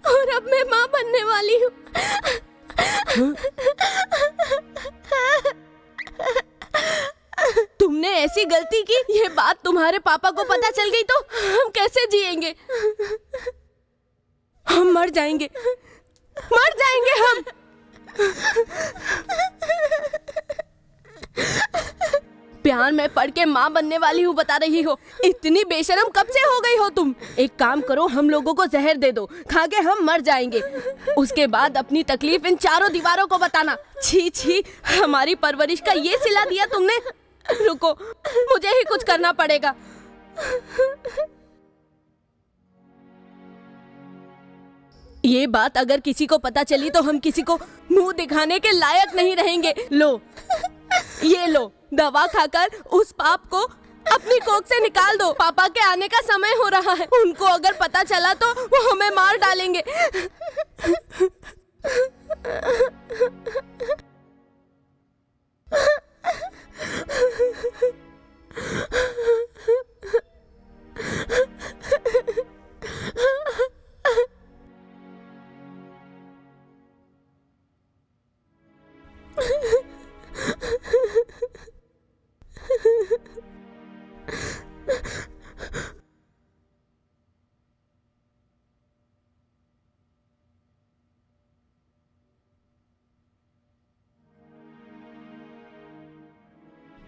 और अब मैं माँ बनने वाली हूँ। तुमने ऐसी गलती की, ये बात तुम्हारे पापा को पता चल गई तो हम कैसे जिएंगे? हम मर जाएंगे, मर जाएंगे हम। प्यार में पढ़ के माँ बनने वाली हूँ बता रही हो। इतनी बेशरम कब से हो गई हो तुम? एक काम करो, हम लोगों को जहर दे दो, खा के हम मर जाएंगे। उसके बाद अपनी तकलीफ इन चारों दीवारों को बताना। छी छी, हमारी परवरिश का ये सिला दिया तुमने। रुको, मुझे ही कुछ करना पड़ेगा। ये बात अगर किसी को पता चली तो हम किसी को मुंह दिखाने के लायक नहीं रहेंगे। लो, ये लो, दवा खाकर उस पाप को अपनी कोख से निकाल दो। पापा के आने का समय हो रहा है। उनको अगर पता चला तो वो हमें मार डालेंगे।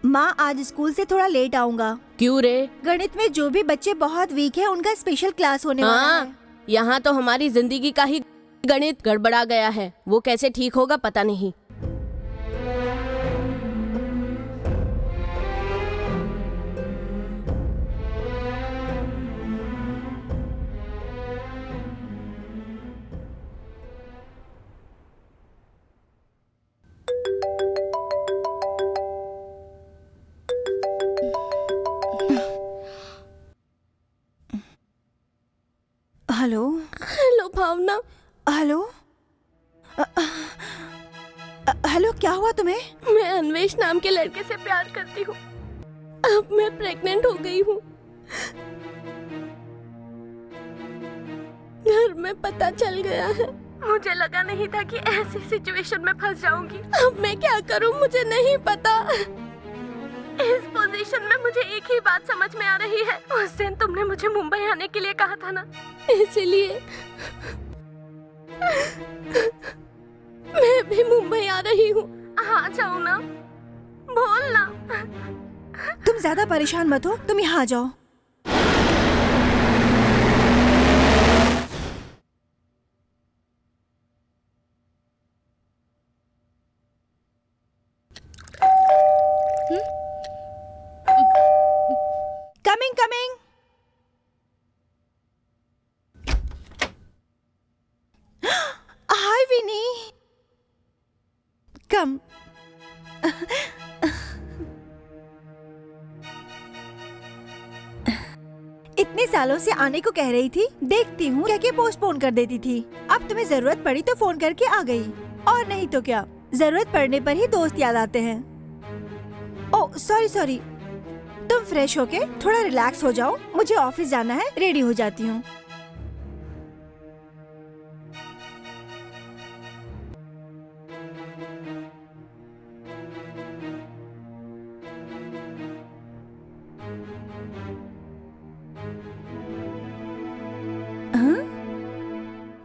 माँ, आज स्कूल से थोड़ा लेट आऊंगा। क्यों रे? गणित में जो भी बच्चे बहुत वीक है उनका स्पेशल क्लास होने वाला है। यहाँ तो हमारी जिंदगी का ही गणित गड़बड़ा गया है, वो कैसे ठीक होगा पता नहीं। हेलो हेलो भावना। हेलो हेलो, क्या हुआ तुम्हें? मैं अन्वेष नाम के लड़के से प्यार करती हूँ। अब मैं प्रेग्नेंट हो गई हूँ। घर में पता चल गया है। मुझे लगा नहीं था कि ऐसी सिचुएशन में फंस जाऊंगी। अब मैं क्या करूँ मुझे नहीं पता। इस पोजीशन में मुझे एक ही बात समझ में आ रही है। उस दिन तुमने मुझे मुंबई आने के लिए कहा था ना, इसलिए मैं भी मुंबई आ रही हूँ। आ जाओ ना, बोलना। तुम ज्यादा परेशान मत हो, तुम यहाँ आ जाओ। Coming coming. Hi Vini, come. इतने सालों से आने को कह रही थी, देखती हूँ क्या पोस्टपोन कर देती थी। अब तुम्हें जरूरत पड़ी तो फोन करके आ गई, और नहीं तो क्या, जरूरत पड़ने पर ही दोस्त याद आते हैं। ओह सॉरी सॉरी, तुम फ्रेश होके थोड़ा रिलैक्स हो जाओ, मुझे ऑफिस जाना है, रेडी हो जाती हूँ।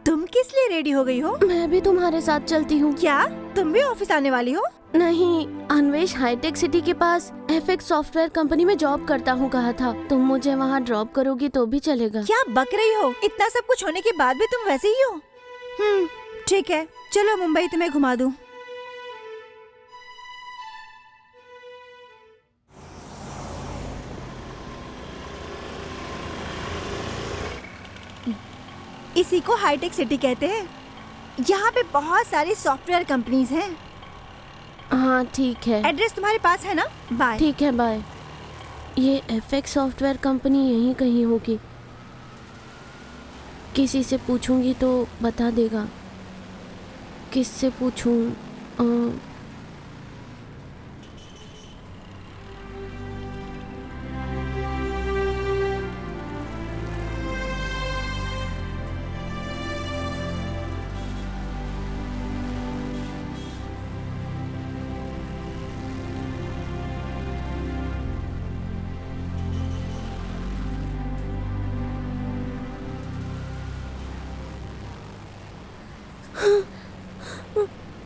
तुम किस लिए रेडी हो गई हो? मैं भी तुम्हारे साथ चलती हूँ। क्या तुम भी ऑफिस आने वाली हो? नहीं, अन्वेष हाईटेक सिटी के पास एफएक्स सॉफ्टवेयर कंपनी में जॉब करता हूँ कहा था। तुम मुझे वहाँ ड्रॉप करोगी तो भी चलेगा। क्या बक रही हो? इतना सब कुछ होने के बाद भी तुम वैसे ही हो। ठीक है, चलो मुंबई तुम्हें घुमा दूँ। इसी को हाईटेक सिटी कहते हैं। यहाँ पे बहुत सारी सॉफ्टवेयर कंपनीज हैं। हाँ ठीक है। एड्रेस तुम्हारे पास है ना? बाय। ठीक है बाय। ये एफएक्स सॉफ्टवेयर कंपनी यहीं कहीं होगी। किसी से पूछूंगी तो बता देगा। किससे पूछूं?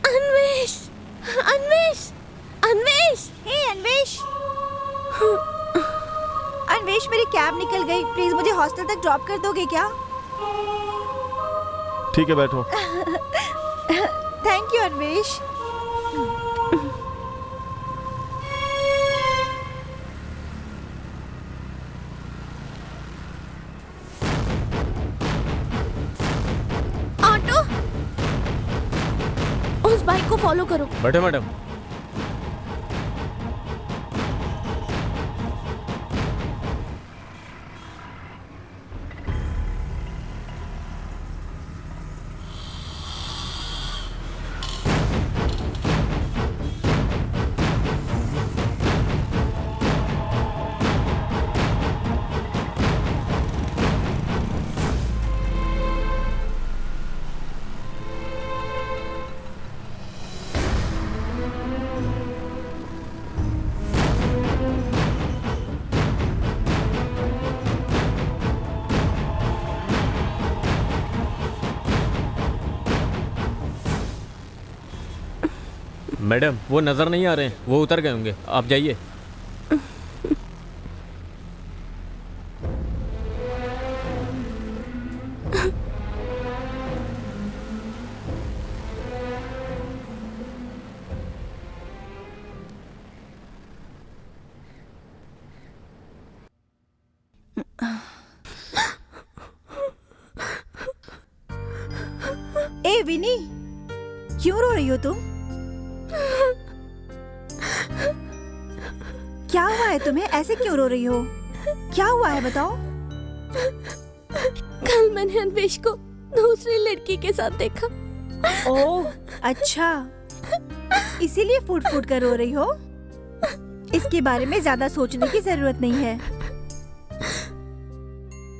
अन्वेष, अन्वेष, अन्वेष! हे अन्वेष! अन्वेष, मेरी कैब निकल गई, प्लीज मुझे हॉस्टल तक ड्रॉप कर दोगे क्या? ठीक है, बैठो। Thank you Anvesh. ऑटो, उस बाइक को फॉलो करो। बैठो मैडम। मैडम वो नजर नहीं आ रहे हैं, वो उतर गए होंगे, आप जाइए। ए विनी, क्यों रो रही हो तुम? क्या हुआ है तुम्हें? ऐसे क्यों रो रही हो? क्या हुआ है बताओ? कल मैंने अन्वेष को दूसरी लड़की के साथ देखा। ओह अच्छा, इसीलिए फूट फूट कर रो रही हो? इसके बारे में ज्यादा सोचने की जरूरत नहीं है।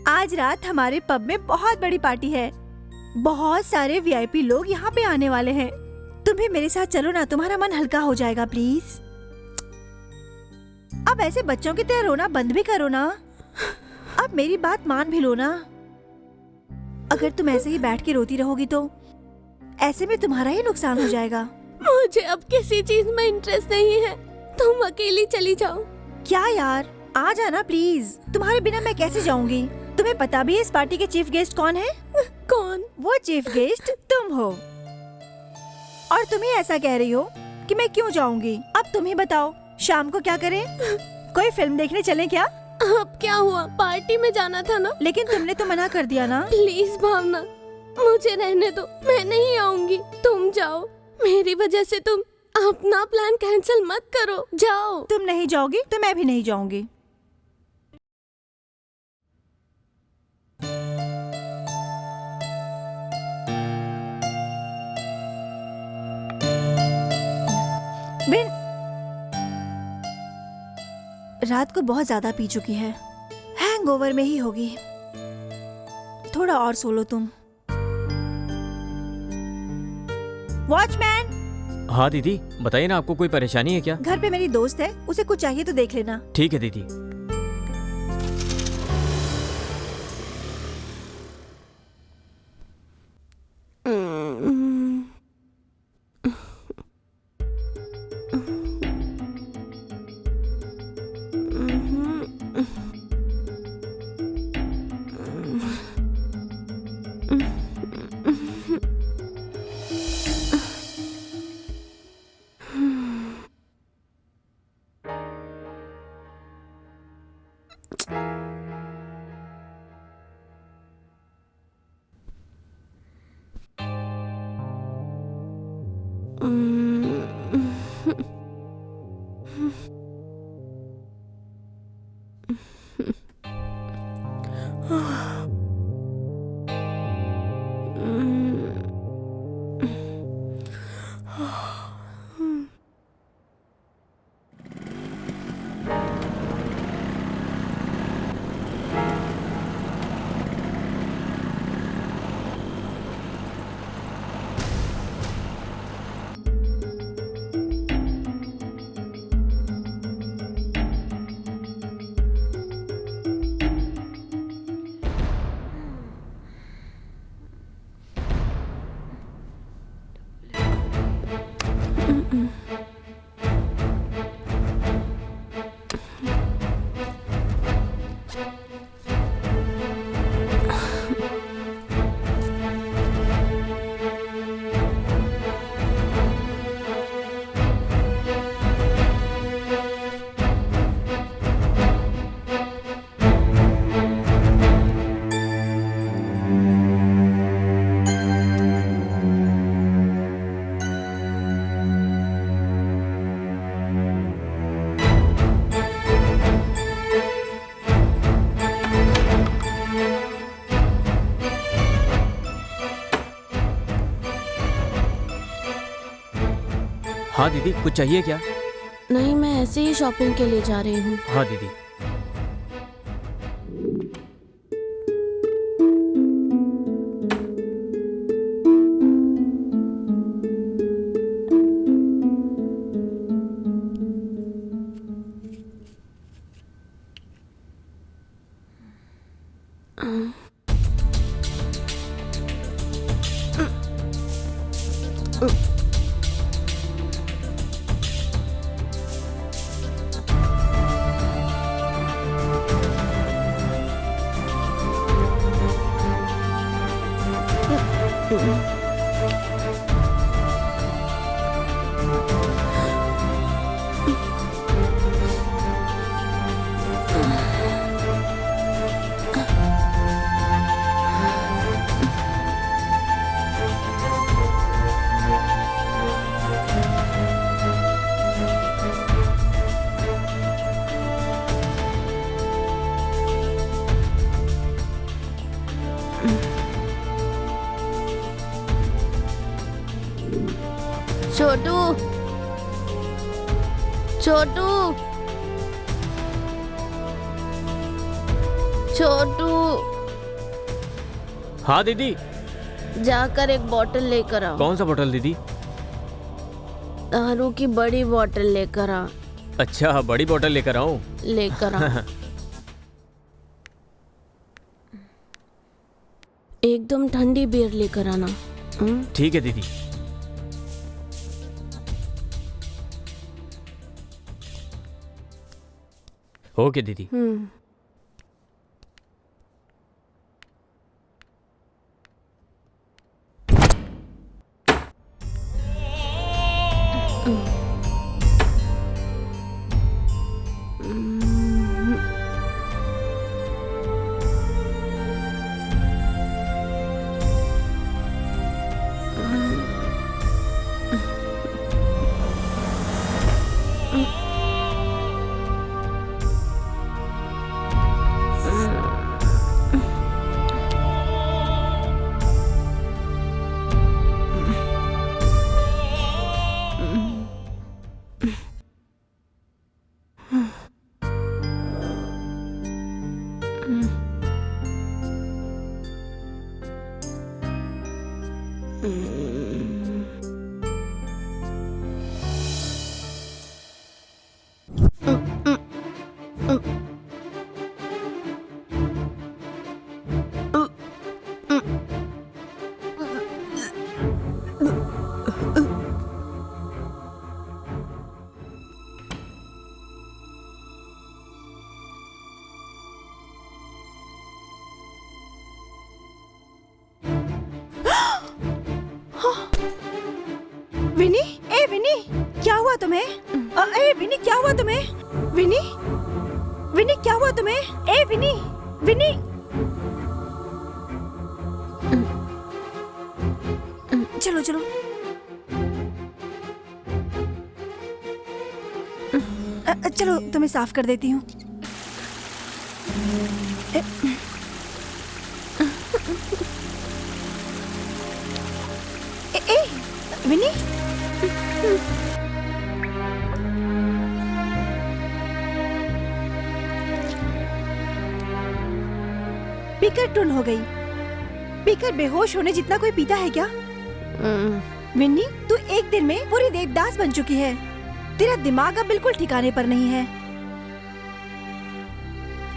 आज रात हमारे पब में बहुत बड़ी पार्टी है। बहुत सारे वीआईपी लोग यहाँ पे आने वाले हैं। तुम भी मेरे साथ चलो ना, तुम्हारा मन हल्का हो जाएगा प्लीज। अब ऐसे बच्चों की तरह रोना बंद भी करो ना। अब मेरी बात मान भी लो ना। अगर तुम ऐसे ही बैठ के रोती रहोगी तो ऐसे में तुम्हारा ही नुकसान हो जाएगा। मुझे अब किसी चीज में इंटरेस्ट नहीं है, तुम अकेली चली जाओ। क्या यार, आ जाना प्लीज। तुम्हारे बिना मैं कैसे जाऊंगी? तुम्हें पता भी है इस पार्टी के चीफ गेस्ट कौन है? कौन? वो चीफ गेस्ट तुम हो। और तुम ही ऐसा कह रही हो कि मैं क्यों जाऊंगी। अब तुम ही बताओ, शाम को क्या करें? कोई फिल्म देखने चलें क्या? अब क्या हुआ, पार्टी में जाना था ना। लेकिन तुमने तो मना कर दिया ना। प्लीज भावना, मुझे रहने दो, मैं नहीं आऊंगी। तुम जाओ, मेरी वजह से तुम अपना प्लान कैंसिल मत करो। जाओ। तुम नहीं जाओगी तो मैं भी नहीं जाऊंगी। विन रात को बहुत ज्यादा पी चुकी है, हैंगओवर में ही होगी। थोड़ा और सो लो तुम। वॉचमैन! हाँ दीदी, बताइए ना, आपको कोई परेशानी है क्या? घर पे मेरी दोस्त है, उसे कुछ चाहिए तो देख लेना। ठीक है दीदी। हाँ दीदी, कुछ चाहिए क्या? नहीं, मैं ऐसे ही शॉपिंग के लिए जा रही हूँ। हाँ दीदी। छोटू, छोटू, छोटू, हाँ दीदी। जाकर एक बोतल लेकर आओ। कौन सा बोतल दीदी? दारू की बड़ी बोतल लेकर आ। अच्छा, बड़ी बोतल लेकर आऊं? लेकर आ। एकदम ठंडी बियर लेकर आना। ठीक है दीदी। ओके दीदी। विनी, ए विनी, क्या हुआ तुम्हें? ए विनी, क्या हुआ तुम्हें? विनी, विनी, क्या हुआ तुम्हें? ए विनी, विनी। चलो चलो। चलो तुम्हें साफ कर देती हूँ। ए विनी, पीकर टुन हो गई। पीकर बेहोश होने जितना कोई पीता है क्या? विन्नी, तू एक दिन में पूरी देवदास बन चुकी है। तेरा दिमाग अब बिल्कुल ठिकाने पर नहीं है।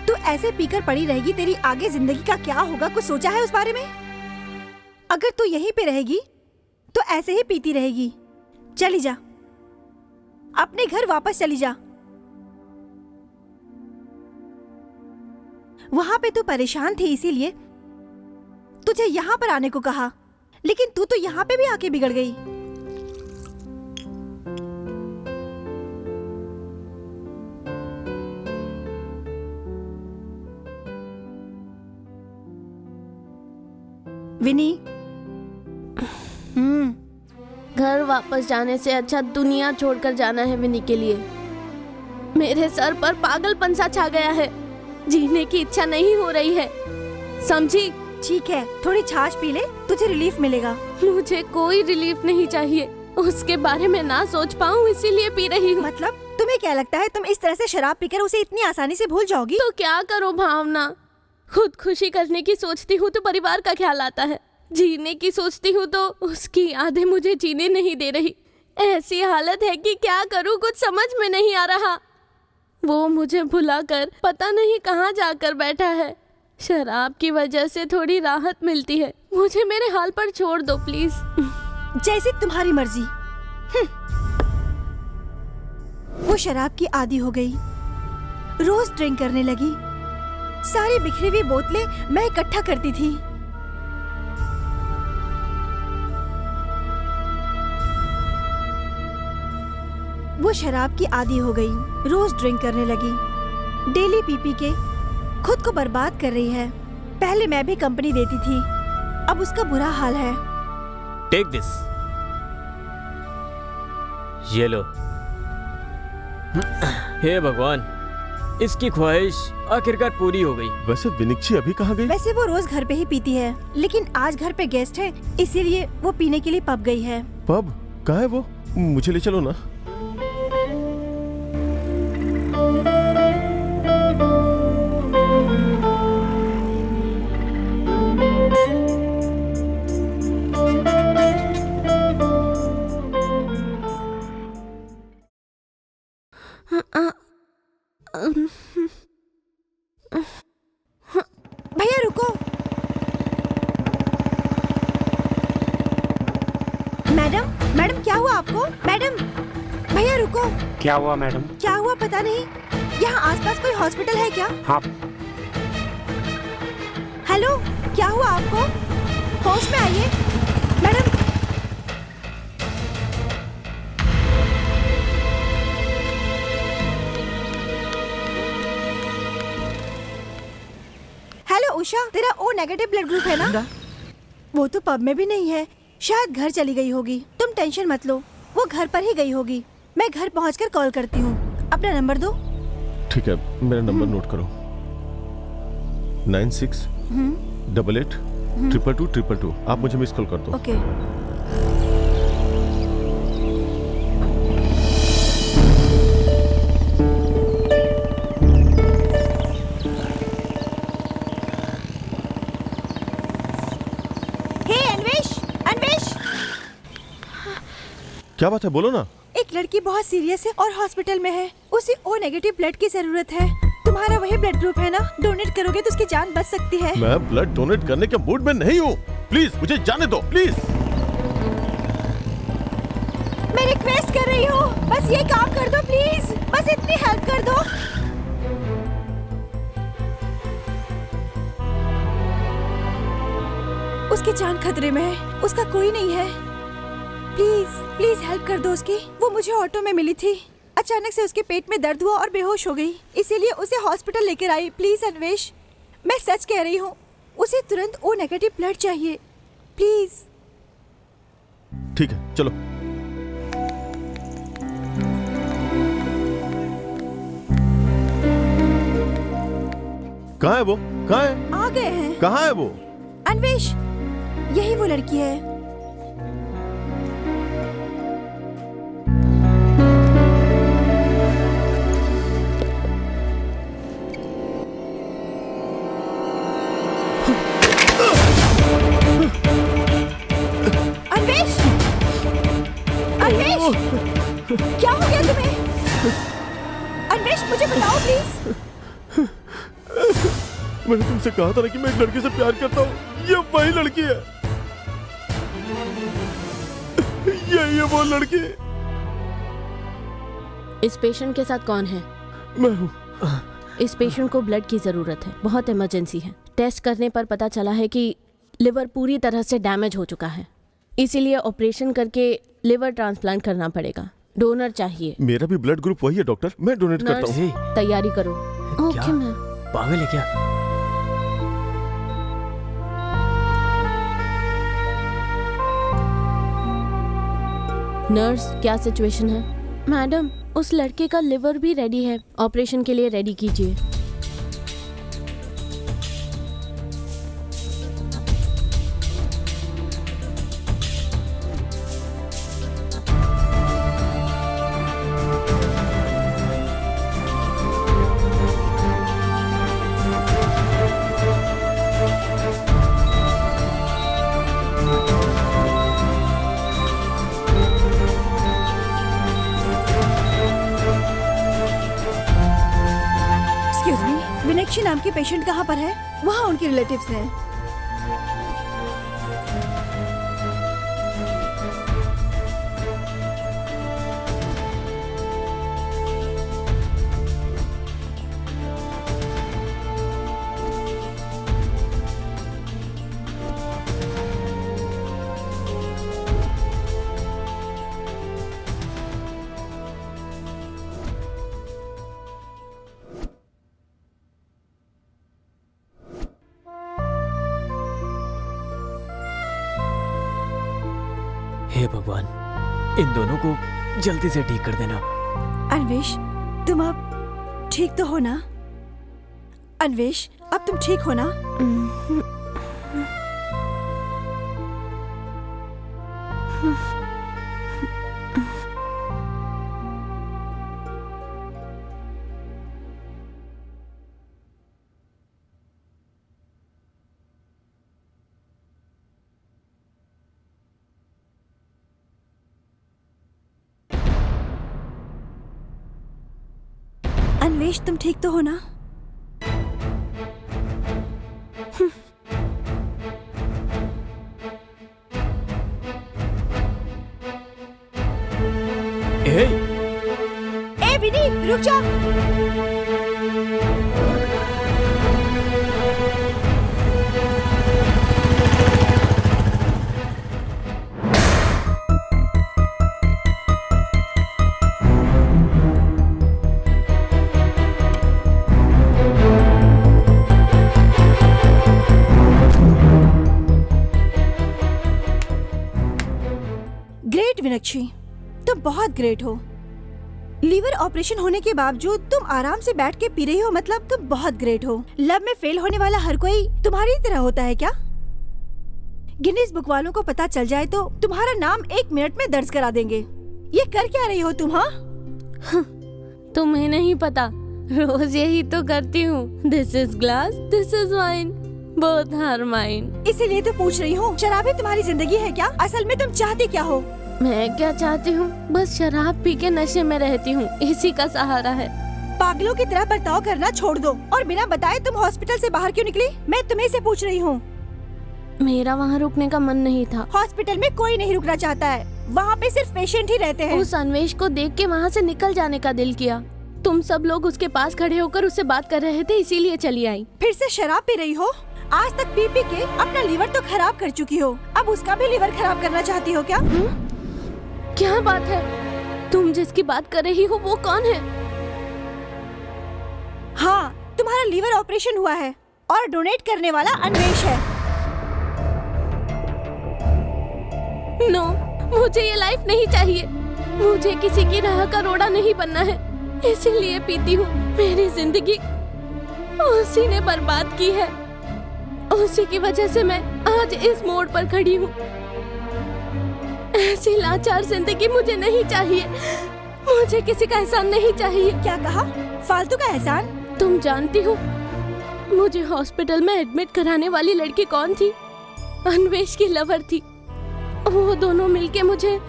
तू ऐसे पीकर पड़ी रहेगी, तेरी आगे जिंदगी का क्या होगा? कुछ सोचा है उस बारे में? अगर तू यहीं पे रहेगी तो ऐसे ही पीती रहेगी। चली जा, अपने घर वापस चली जा। वहां पे तू परेशान थी, इसीलिए तुझे यहाँ पर आने को कहा, लेकिन तू तो यहाँ पे भी आके बिगड़ गई। विनी, घर वापस जाने से अच्छा दुनिया छोड़कर जाना है विनी के लिए। मेरे सर पर पागलपन सा छा गया है, जीने की इच्छा नहीं हो रही है, समझी? ठीक है, थोड़ी छाछ पी ले, तुझे रिलीफ मिलेगा। मुझे कोई रिलीफ नहीं चाहिए, उसके बारे में ना सोच पाऊँ इसीलिए पी रही हूँ। मतलब तुम्हें क्या लगता है तुम इस तरह से शराब पीकर उसे इतनी आसानी से भूल जाओगी? तो क्या करो भावना, खुद खुशी करने की सोचती हूँ तो परिवार का ख्याल आता है, जीने की सोचती हूँ तो उसकी यादें मुझे जीने नहीं दे रही। ऐसी हालत है कि क्या करूँ, कुछ समझ में नहीं आ रहा। वो मुझे भुलाकर पता नहीं कहाँ जाकर बैठा है। शराब की वजह से थोड़ी राहत मिलती है, मुझे मेरे हाल पर छोड़ दो प्लीज। जैसे तुम्हारी मर्जी। वो शराब की आदी हो गई, रोज ड्रिंक करने लगी। सारी बिखरी हुई बोतलें मैं इकट्ठा करती थी। वो शराब की आदी हो गई, रोज ड्रिंक करने लगी। डेली पी पी के खुद को बर्बाद कर रही है। पहले मैं भी कंपनी देती थी, अब उसका बुरा हाल है। टेक दिस, ये लो। हे भगवान, इसकी ख्वाहिश आखिरकार पूरी हो गई। वैसे विनिक्षी अभी कहाँ गई? वैसे वो रोज घर पे ही पीती है, लेकिन आज घर पे गेस्ट है, इसीलिए वो पीने के लिए पब गई है। पब? कहाँ है वो? मुझे ले चलो ना। भैया रुको। मैडम, मैडम क्या हुआ आपको? मैडम, भैया रुको। क्या हुआ मैडम? क्या हुआ पता नहीं। यहाँ आसपास कोई हॉस्पिटल है क्या? हाँ। हेलो, क्या हुआ आपको? होश में आइए मैडम। हेलो उषा, तेरा ओ नेगेटिव ब्लड ग्रुप है ना? वो तो पब में भी नहीं है, शायद घर चली गई होगी। तुम टेंशन मत लो, वो घर पर ही गई होगी। मैं घर पहुंचकर कॉल करती हूँ। अपना नंबर दो। ठीक है, मेरा नंबर नोट करो। 9688222222। आप मुझे मिस कॉल कर दो। ओके। क्या बात है, बोलो ना। एक लड़की बहुत सीरियस है और हॉस्पिटल में है। उसे ओ नेगेटिव ब्लड की जरूरत है। तुम्हारा वही ब्लड ग्रुप है ना? डोनेट करोगे तो उसकी जान बच सकती है। मैं ब्लड डोनेट करने के मूड में नहीं हूँ। प्लीज मुझे जाने दो, प्लीज। मैं रिक्वेस्ट कर रही हूँ, बस ये काम कर दो प्लीज। बस इतनी हेल्प कर दो। उसकी जान खतरे में है, उसका कोई नहीं है। प्लीज प्लीज हेल्प कर दो उसकी। वो मुझे ऑटो में मिली थी, अचानक से उसके पेट में दर्द हुआ और बेहोश हो गई, इसीलिए उसे हॉस्पिटल लेकर आई। प्लीज अन्वेश, मैं सच कह रही हूँ, उसे तुरंत ओ नेगेटिव ब्लड चाहिए, प्लीज। ठीक है, चलो। कहाँ है वो? कहाँ है? आ गए हैं। कहाँ है वो? अन्वेश, यही वो लड़की है। अन्वेश, अन्वेश, क्या हो गया तुम्हें? अन्वेश, मुझे बताओ प्लीज। मैंने तुमसे कहा था ना कि मैं एक लड़की से प्यार करता हूँ। ये वही लड़की है। यही है वो लड़की। इस पेशेंट के साथ कौन है? मैं हूँ। इस पेशेंट को ब्लड की जरूरत है, बहुत इमरजेंसी है। टेस्ट करने पर पता चला है कि लिवर पूरी तरह से डैमेज हो चुका है, इसीलिए ऑपरेशन करके लिवर ट्रांसप्लांट करना पड़ेगा। डोनर चाहिए। मेरा भी ब्लड ग्रुप वही है डॉक्टर, मैं डोनेट करता हूँ। तैयारी करो। Okay ma'am. पागल है क्या? नर्स, क्या सिचुएशन है? मैडम, उस लड़के का लिवर भी रेडी है, ऑपरेशन के लिए रेडी कीजिए। मीनाक्षी नाम की पेशेंट कहाँ पर है? वहाँ उनके रिलेटिव्स हैं। हे भगवान, इन दोनों को जल्दी से ठीक कर देना। अन्वेश, तुम अब ठीक तो हो ना? अन्वेश, अब तुम ठीक हो ना? अन्वेष, तुम ठीक तो हो ना? ए विनी, रुक जा। ग्रेट मीनाक्षी, तुम बहुत ग्रेट हो। लीवर ऑपरेशन होने के बावजूद तुम आराम से बैठ के पी रही हो, मतलब तुम बहुत ग्रेट हो। लव में फेल होने वाला हर कोई तुम्हारी तरह होता है क्या? गिनीज बुक वालों को पता चल जाए तो तुम्हारा नाम 1 मिनट में दर्ज करा देंगे। ये कर क्या रही हो तुम? हाँ, तुम्हें नहीं पता, रोज यही तो करती हूँ। This is glass, this is wine, both are mine. इसीलिए तो पूछ रही हूँ, शराबी तुम्हारी जिंदगी है क्या? असल में तुम चाहती क्या हो? मैं क्या चाहती हूँ? बस शराब पी के नशे में रहती हूँ, इसी का सहारा है। पागलों की तरह बर्ताव करना छोड़ दो और बिना बताए तुम हॉस्पिटल से बाहर क्यों निकली? मैं तुम्हें से पूछ रही हूँ। मेरा वहाँ रुकने का मन नहीं था। हॉस्पिटल में कोई नहीं रुकना चाहता है, वहाँ पे सिर्फ पेशेंट ही रहते हैं। उस अन्वेष को देख के वहाँ से निकल जाने का दिल किया। तुम सब लोग उसके पास खड़े होकर उससे बात कर रहे थे, इसीलिए चली आई। फिर से शराब पी रही हो? आज तक पी पी के अपना लीवर तो खराब कर चुकी हो, अब उसका भी लीवर खराब करना चाहती हो क्या? क्या बात है? तुम जिसकी बात कर रही हो वो कौन है? हाँ, तुम्हारा लीवर ऑपरेशन हुआ है और डोनेट करने वाला अन्वेष है। नो, मुझे ये लाइफ नहीं चाहिए। मुझे किसी की राह का रोड़ा नहीं बनना है, इसीलिए पीती हूँ। मेरी जिंदगी उसी ने बर्बाद की है, उसी की वजह से मैं आज इस मोड़ पर खड़ी हूँ। ऐसी लाचार जिंदगी मुझे नहीं चाहिए। मुझे किसी का एहसान नहीं चाहिए। क्या कहा? फालतू का एहसान? तुम जानती हो मुझे हॉस्पिटल में एडमिट कराने वाली लड़की कौन थी? अन्वेष की लवर थी। वो दोनों मिलके मुझे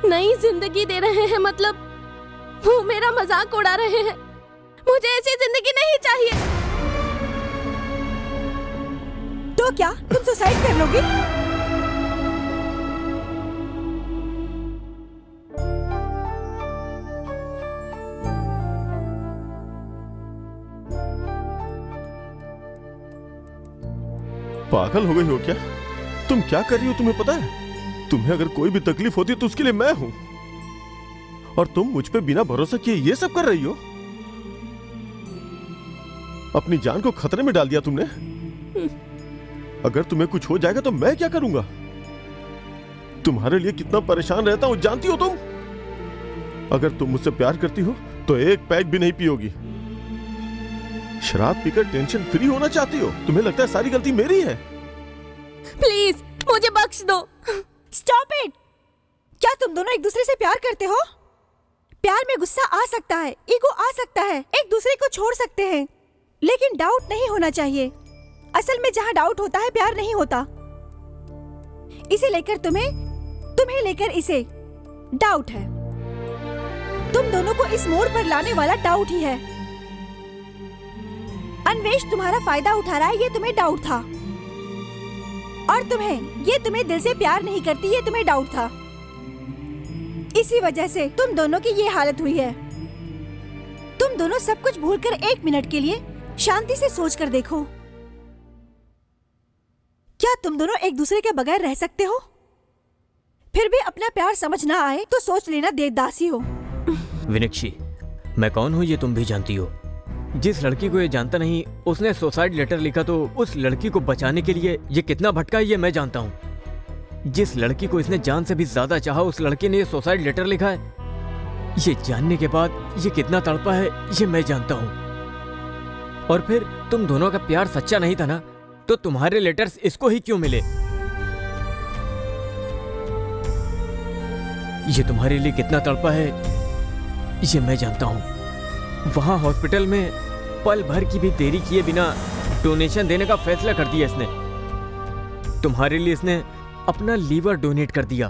नई जिंदगी दे रहे हैं, मतलब वो मेरा मजाक उड़ा रहे हैं। मुझे ऐसी जिंदगी नहीं चाहिए। तो क्या तुम सुसाइड कर लोगी? पागल हो गई हो क्या? तुम क्या कर रही हो तुम्हें पता है? तुम्हें अगर कोई भी तकलीफ होती है तो उसके लिए मैं हूं, और तुम मुझ पे बिना भरोसा किए ये सब कर रही हो। अपनी जान को खतरे में डाल दिया तुमने। अगर तुम्हें कुछ हो जाएगा तो मैं क्या करूंगा? तुम्हारे लिए कितना परेशान रहता हूं जानती हो तुम? अगर तुम मुझसे प्यार करती हो तो एक पैक भी नहीं पियोगी। शराब पीकर टेंशन फ्री होना चाहती हो? तुम्हें लगता है सारी गलती मेरी है? प्लीज मुझे बख्श दो। Stop it! क्या तुम दोनों एक दूसरे से प्यार करते हो? प्यार में गुस्सा आ सकता है, ईगो आ सकता है, एक दूसरे को छोड़ सकते हैं, लेकिन डाउट नहीं होना चाहिए। असल में जहाँ डाउट होता है प्यार नहीं होता। इसे लेकर तुम्हें लेकर इसे डाउट है। तुम दोनों को इस मोड़ पर लाने वाला डाउट ही है। अन्वेष तुम्हारा फायदा उठा रहा है, ये तुम्हें डाउट था। और तुम्हें दिल से प्यार नहीं करती, ये तुम्हें डाउट था। इसी वजह से तुम दोनों की ये हालत हुई है। तुम दोनों सब कुछ भूलकर 1 मिनट के लिए शांति से सोच कर देखो, क्या तुम दोनों एक दूसरे के बगैर रह सकते हो? फिर भी अपना प्यार समझ ना आए तो सोच लेना देवदासी हो। विनक्षी, मैं कौन हूँ ये तुम भी जानती हो। जिस लड़की को ये जानता नहीं उसने सुसाइड लेटर लिखा, तो उस लड़की को बचाने के लिए ये कितना भटका ये मैं जानता हूँ। जिस लड़की को इसने जान से भी ज्यादा चाहा उस लड़की ने ये सुसाइड लेटर लिखा है, ये जानने के बाद ये कितना तड़पा है ये मैं जानता हूँ। और फिर तुम दोनों का प्यार सच्चा नहीं था ना, तो तुम्हारे लेटर्स इसको ही क्यों मिले? ये तुम्हारे लिए कितना तड़पा है ये मैं जानता हूँ। वहां हॉस्पिटल में पल भर की भी देरी किए बिना डोनेशन देने का फैसला कर दिया इसने। तुम्हारे लिए इसने अपना लीवर डोनेट कर दिया।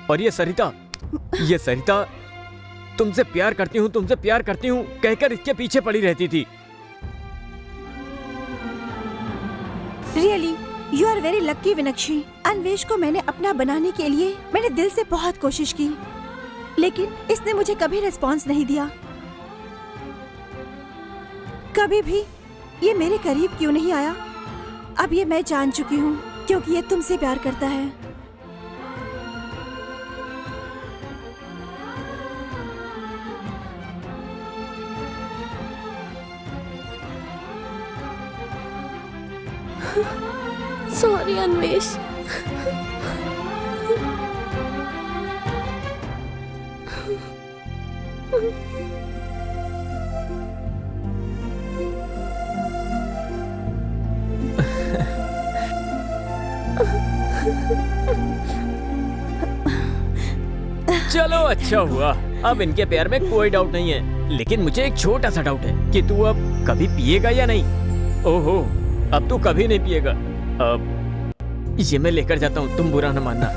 और ये सरिता तुमसे प्यार करती हूँ, तुमसे प्यार करती हूँ कहकर इसके पीछे पड़ी रहती थी। Really you are very lucky Vinakshi. Anvesh को मैंने अपना बनाने के लिए मैंने दिल से बहुत कोशिश की, लेकिन इसने मुझे कभी रिस्पॉन्स नहीं दिया। कभी भी ये मेरे करीब क्यों नहीं आया? अब ये मैं जान चुकी हूँ, क्योंकि ये तुमसे प्यार करता है। सॉरी अन्वेष। चलो अच्छा हुआ, अब इनके प्यार में कोई डाउट नहीं है। लेकिन मुझे एक छोटा सा डाउट है कि तू अब कभी पिएगा या नहीं। ओहो, अब तू कभी नहीं पिएगा। अब ये मैं लेकर जाता हूँ, तुम बुरा न मानना।